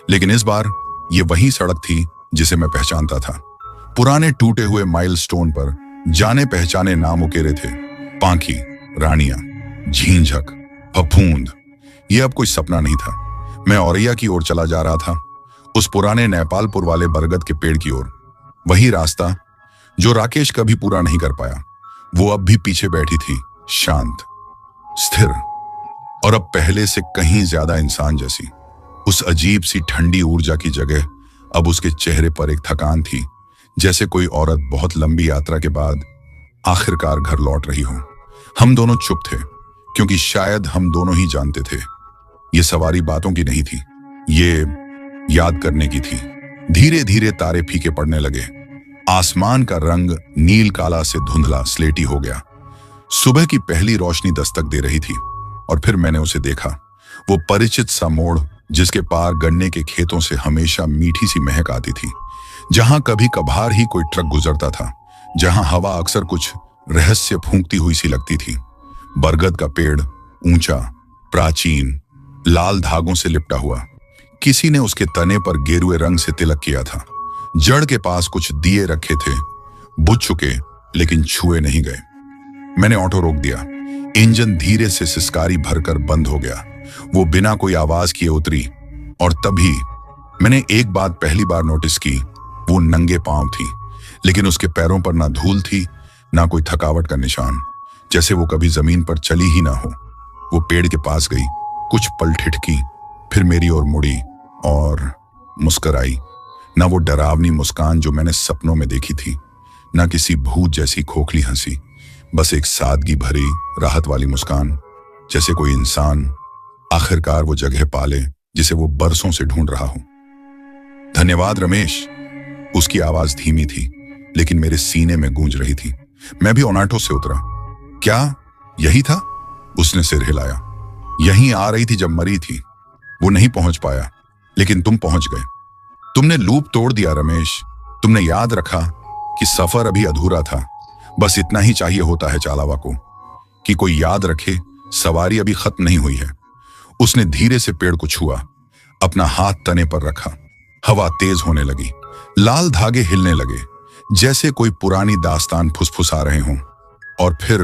लेकिन इस बार ये वही सड़क थी जिसे मैं पहचानता था। पुराने टूटे हुए माइलस्टोन पर जाने पहचाने नाम उकेरे थे, पांखी, रानिया, झींझक, फफूंद। ये अब कोई सपना नहीं था। मैं औरैया की ओर चला जा रहा था, उस पुराने नेपालपुर वाले बरगद के पेड़ की ओर। वही रास्ता जो राकेश कभी पूरा नहीं कर पाया। वो अब भी पीछे बैठी थी, शांत, स्थिर, और अब पहले से कहीं ज्यादा इंसान जैसी। उस अजीब सी ठंडी ऊर्जा की जगह अब उसके चेहरे पर एक थकान थी, जैसे कोई औरत बहुत लंबी यात्रा के बाद आखिरकार घर लौट रही हो। हम दोनों चुप थे, क्योंकि शायद हम दोनों ही जानते थे ये सवारी बातों की नहीं थी, ये याद करने की थी। धीरे धीरे तारे फीके पड़ने लगे, आसमान का रंग नील काला से धुंधला स्लेटी हो गया। सुबह की पहली रोशनी दस्तक दे रही थी, और फिर मैंने उसे देखा। वो परिचित सा मोड़ जिसके पार गन्ने के खेतों से हमेशा मीठी सी महक आती थी, जहां कभी कभार ही कोई ट्रक गुजरता था, जहां हवा अक्सर कुछ रहस्य फूंकती हुई सी लगती थी। बरगद का पेड़, ऊंचा, प्राचीन, लाल धागों से लिपटा हुआ, किसी ने उसके तने पर गेरुए रंग से तिलक किया था। जड़ के पास कुछ दिए रखे थे, बुझ चुके लेकिन छुए नहीं गए। मैंने ऑटो रोक दिया। इंजन धीरे से सिसकारी भरकर बंद हो गया। वो बिना कोई आवाज किए उतरी और तभी मैंने एक बात पहली बार नोटिस की। वो नंगे पांव थी, लेकिन उसके पैरों पर ना धूल थी, ना कोई थकावट का निशान, जैसे वो कभी जमीन पर चली ही ना हो। वो पेड़ के पास गई, कुछ पल ठिठकी, फिर मेरी ओर मुड़ी और मुस्कुराई। ना वो डरावनी मुस्कान जो मैंने सपनों में देखी थी, ना किसी भूत जैसी खोखली हंसी, बस एक सादगी भरी राहत वाली मुस्कान, जैसे कोई इंसान आखिरकार वो जगह पाले जिसे वो बरसों से ढूंढ रहा हो। धन्यवाद रमेश। उसकी आवाज धीमी थी, लेकिन मेरे सीने में गूंज रही थी। मैं भी ऑटो से उतरा। क्या यही था? उसने सिर हिलाया। यहीं आ रही थी जब मरी थी। वो नहीं पहुंच पाया, लेकिन तुम पहुंच गए। तुमने लूप तोड़ दिया रमेश। तुमने याद रखा कि सफर अभी अधूरा था। बस इतना ही चाहिए होता है चालावा को, कि कोई याद रखे सवारी अभी खत्म नहीं हुई है। उसने धीरे से पेड़ को छुआ, अपना हाथ तने पर रखा। हवा तेज होने लगी, लाल धागे हिलने लगे, जैसे कोई पुरानी दास्तान फुसफुसा रहे हों। और फिर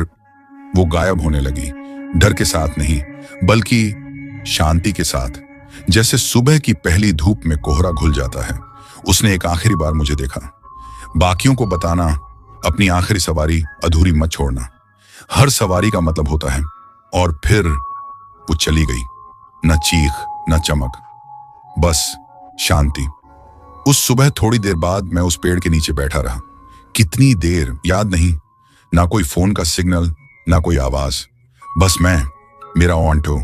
वो गायब होने लगी, डर के साथ नहीं, बल्कि शांति के साथ, जैसे सुबह की पहली धूप में कोहरा घुल जाता है। उसने एक आखिरी बार मुझे देखा। बाकियों को बताना, अपनी आखिरी सवारी अधूरी मत छोड़ना। हर सवारी का मतलब होता है। और फिर वो चली गई। न चीख, न चमक, बस शांति। उस सुबह थोड़ी देर बाद मैं उस पेड़ के नीचे बैठा रहा। कितनी देर याद नहीं। ना कोई फोन का सिग्नल, ना कोई आवाज, बस मैं, मेरा ऑटो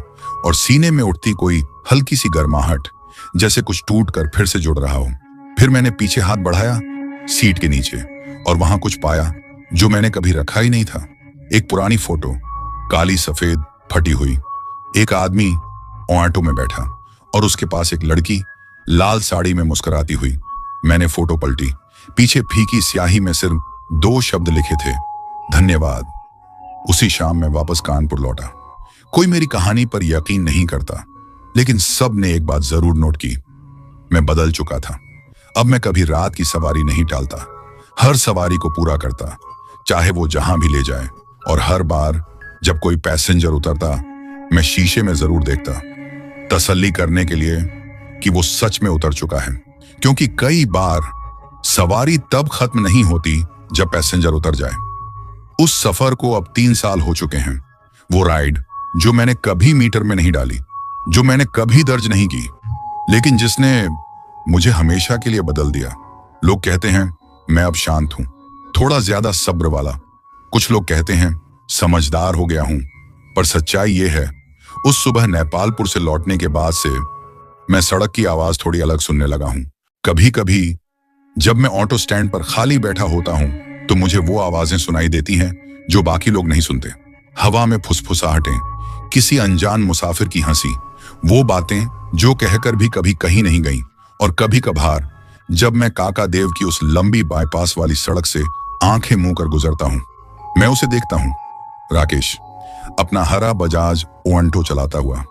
और सीने में उठती कोई हल्की सी गर्माहट, जैसे कुछ टूट कर फिर से जुड़ रहा हो। फिर मैंने पीछे हाथ बढ़ाया सीट के नीचे, और वहां कुछ पाया जो मैंने कभी रखा ही नहीं था। एक पुरानी फोटो, काली सफेद फटी हुई। एक आदमी ऑटो में बैठा और उसके पास एक लड़की लाल साड़ी में मुस्कुराती हुई। मैंने फोटो पलटी। पीछे फीकी स्याही में सिर्फ 2 शब्द लिखे थे, धन्यवाद। उसी शाम मैं वापस कानपुर लौटा। कोई मेरी कहानी पर यकीन नहीं करता, लेकिन सब ने एक बात जरूर नोट की, मैं बदल चुका था। अब मैं कभी रात की सवारी नहीं टालता, हर सवारी को पूरा करता, चाहे वो जहां भी ले जाए। और हर बार जब कोई पैसेंजर उतरता, मैं शीशे में जरूर देखता, तसल्ली करने के लिए कि वो सच में उतर चुका है। क्योंकि कई बार सवारी तब खत्म नहीं होती जब पैसेंजर उतर जाए। उस सफर को अब 3 साल हो चुके हैं। वो राइड जो मैंने कभी मीटर में नहीं डाली, जो मैंने कभी दर्ज नहीं की, लेकिन जिसने मुझे हमेशा के लिए बदल दिया। लोग कहते हैं मैं अब शांत हूं, थोड़ा ज्यादा सब्र वाला। कुछ लोग कहते हैं समझदार हो गया हूं, पर सच्चाई ये है, उस सुबह नेपालपुर से लौटने के बाद से मैं सड़क की आवाज थोड़ी अलग सुनने लगा हूं। कभी कभी जब मैं ऑटो स्टैंड पर खाली बैठा होता हूं, तो मुझे वो आवाजें सुनाई देती हैं जो बाकी लोग नहीं सुनते। हवा में फुसफुसाहटें, किसी अनजान मुसाफिर की हंसी, वो बातें जो कहकर भी कभी कहीं नहीं गईं। और कभी कभार जब मैं काका देव की उस लंबी बाईपास वाली सड़क से आंखें मुंह कर गुजरता हूं, मैं उसे देखता हूं, राकेश, अपना हरा बजाज ओंटो चलाता हुआ,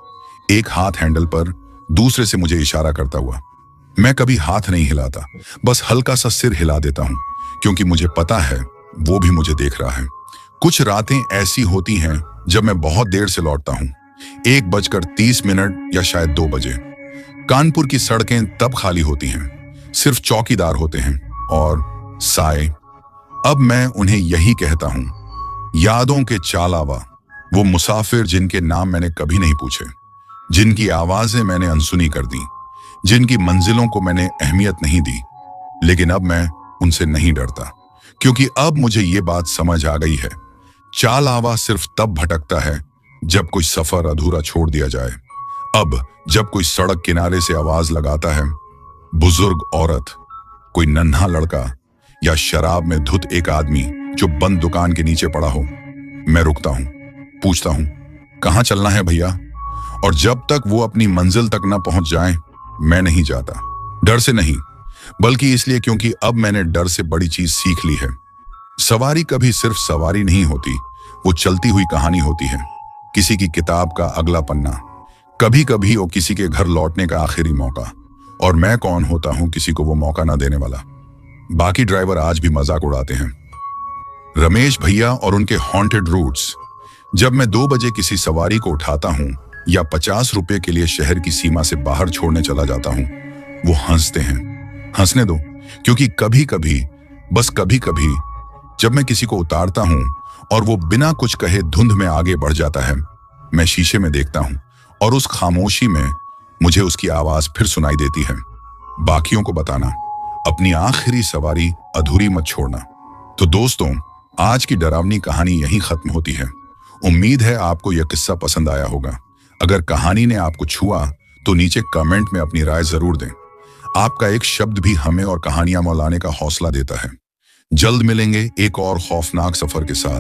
एक हाथ हैंडल पर, दूसरे से मुझे इशारा करता हुआ। मैं कभी हाथ नहीं हिलाता, बस हल्का सा सिर हिला देता हूं, क्योंकि मुझे पता है वो भी मुझे देख रहा है। कुछ रातें ऐसी होती हैं जब मैं बहुत देर से लौटता हूं, 1:30 या शायद 2 बजे। कानपुर की सड़कें तब खाली होती हैं, सिर्फ चौकीदार होते हैं और साए। अब मैं उन्हें यही कहता हूं, यादों के चालावा, वो मुसाफिर जिनके नाम मैंने कभी नहीं पूछे, जिनकी आवाजें मैंने अनसुनी कर दी, जिनकी मंजिलों को मैंने अहमियत नहीं दी। लेकिन अब मैं उनसे नहीं डरता, क्योंकि अब मुझे ये बात समझ आ गई है, चालावा सिर्फ तब भटकता है जब कोई सफर अधूरा छोड़ दिया जाए। अब जब कोई सड़क किनारे से आवाज लगाता है, बुजुर्ग औरत, कोई नन्हा लड़का या शराब में धुत एक आदमी जो बंद दुकान के नीचे पड़ा हो, मैं रुकता हूं, पूछता हूं, कहां चलना है भैया? और जब तक वो अपनी मंजिल तक न पहुंच जाए, मैं नहीं जाता। डर से नहीं, बल्कि इसलिए क्योंकि अब मैंने डर से बड़ी चीज सीख ली है। सवारी कभी सिर्फ सवारी नहीं होती, वो चलती हुई कहानी होती है। किसी की किताब का अगला पन्ना, कभी कभी वो किसी के घर लौटने का आखिरी मौका। और मैं कौन होता हूं किसी को वो मौका ना देने वाला। बाकी ड्राइवर आज भी मजाक उड़ाते हैं। रमेश भैया और उनके हॉन्टेड रूट्स। जब मैं 2 बजे किसी सवारी को उठाता हूं या 50 रुपए के लिए शहर की सीमा से बाहर छोड़ने चला जाता हूं, वो हंसते हैं। हंसने दो, क्योंकि कभी कभी, बस कभी कभी, जब मैं किसी को उतारता हूं और वो बिना कुछ कहे धुंध में आगे बढ़ जाता है, मैं शीशे में देखता हूं और उस खामोशी में मुझे उसकी आवाज फिर सुनाई देती है। बाकियों को बताना, अपनी आखिरी सवारी अधूरी मत छोड़ना। तो दोस्तों, आज की डरावनी कहानी यहीं खत्म होती है। उम्मीद है आपको यह किस्सा पसंद आया होगा। अगर कहानी ने आपको छुआ तो नीचे कमेंट में अपनी राय जरूर दें। आपका एक शब्द भी हमें और कहानियां मौलाने का हौसला देता है। जल्द मिलेंगे एक और खौफनाक सफर के साथ।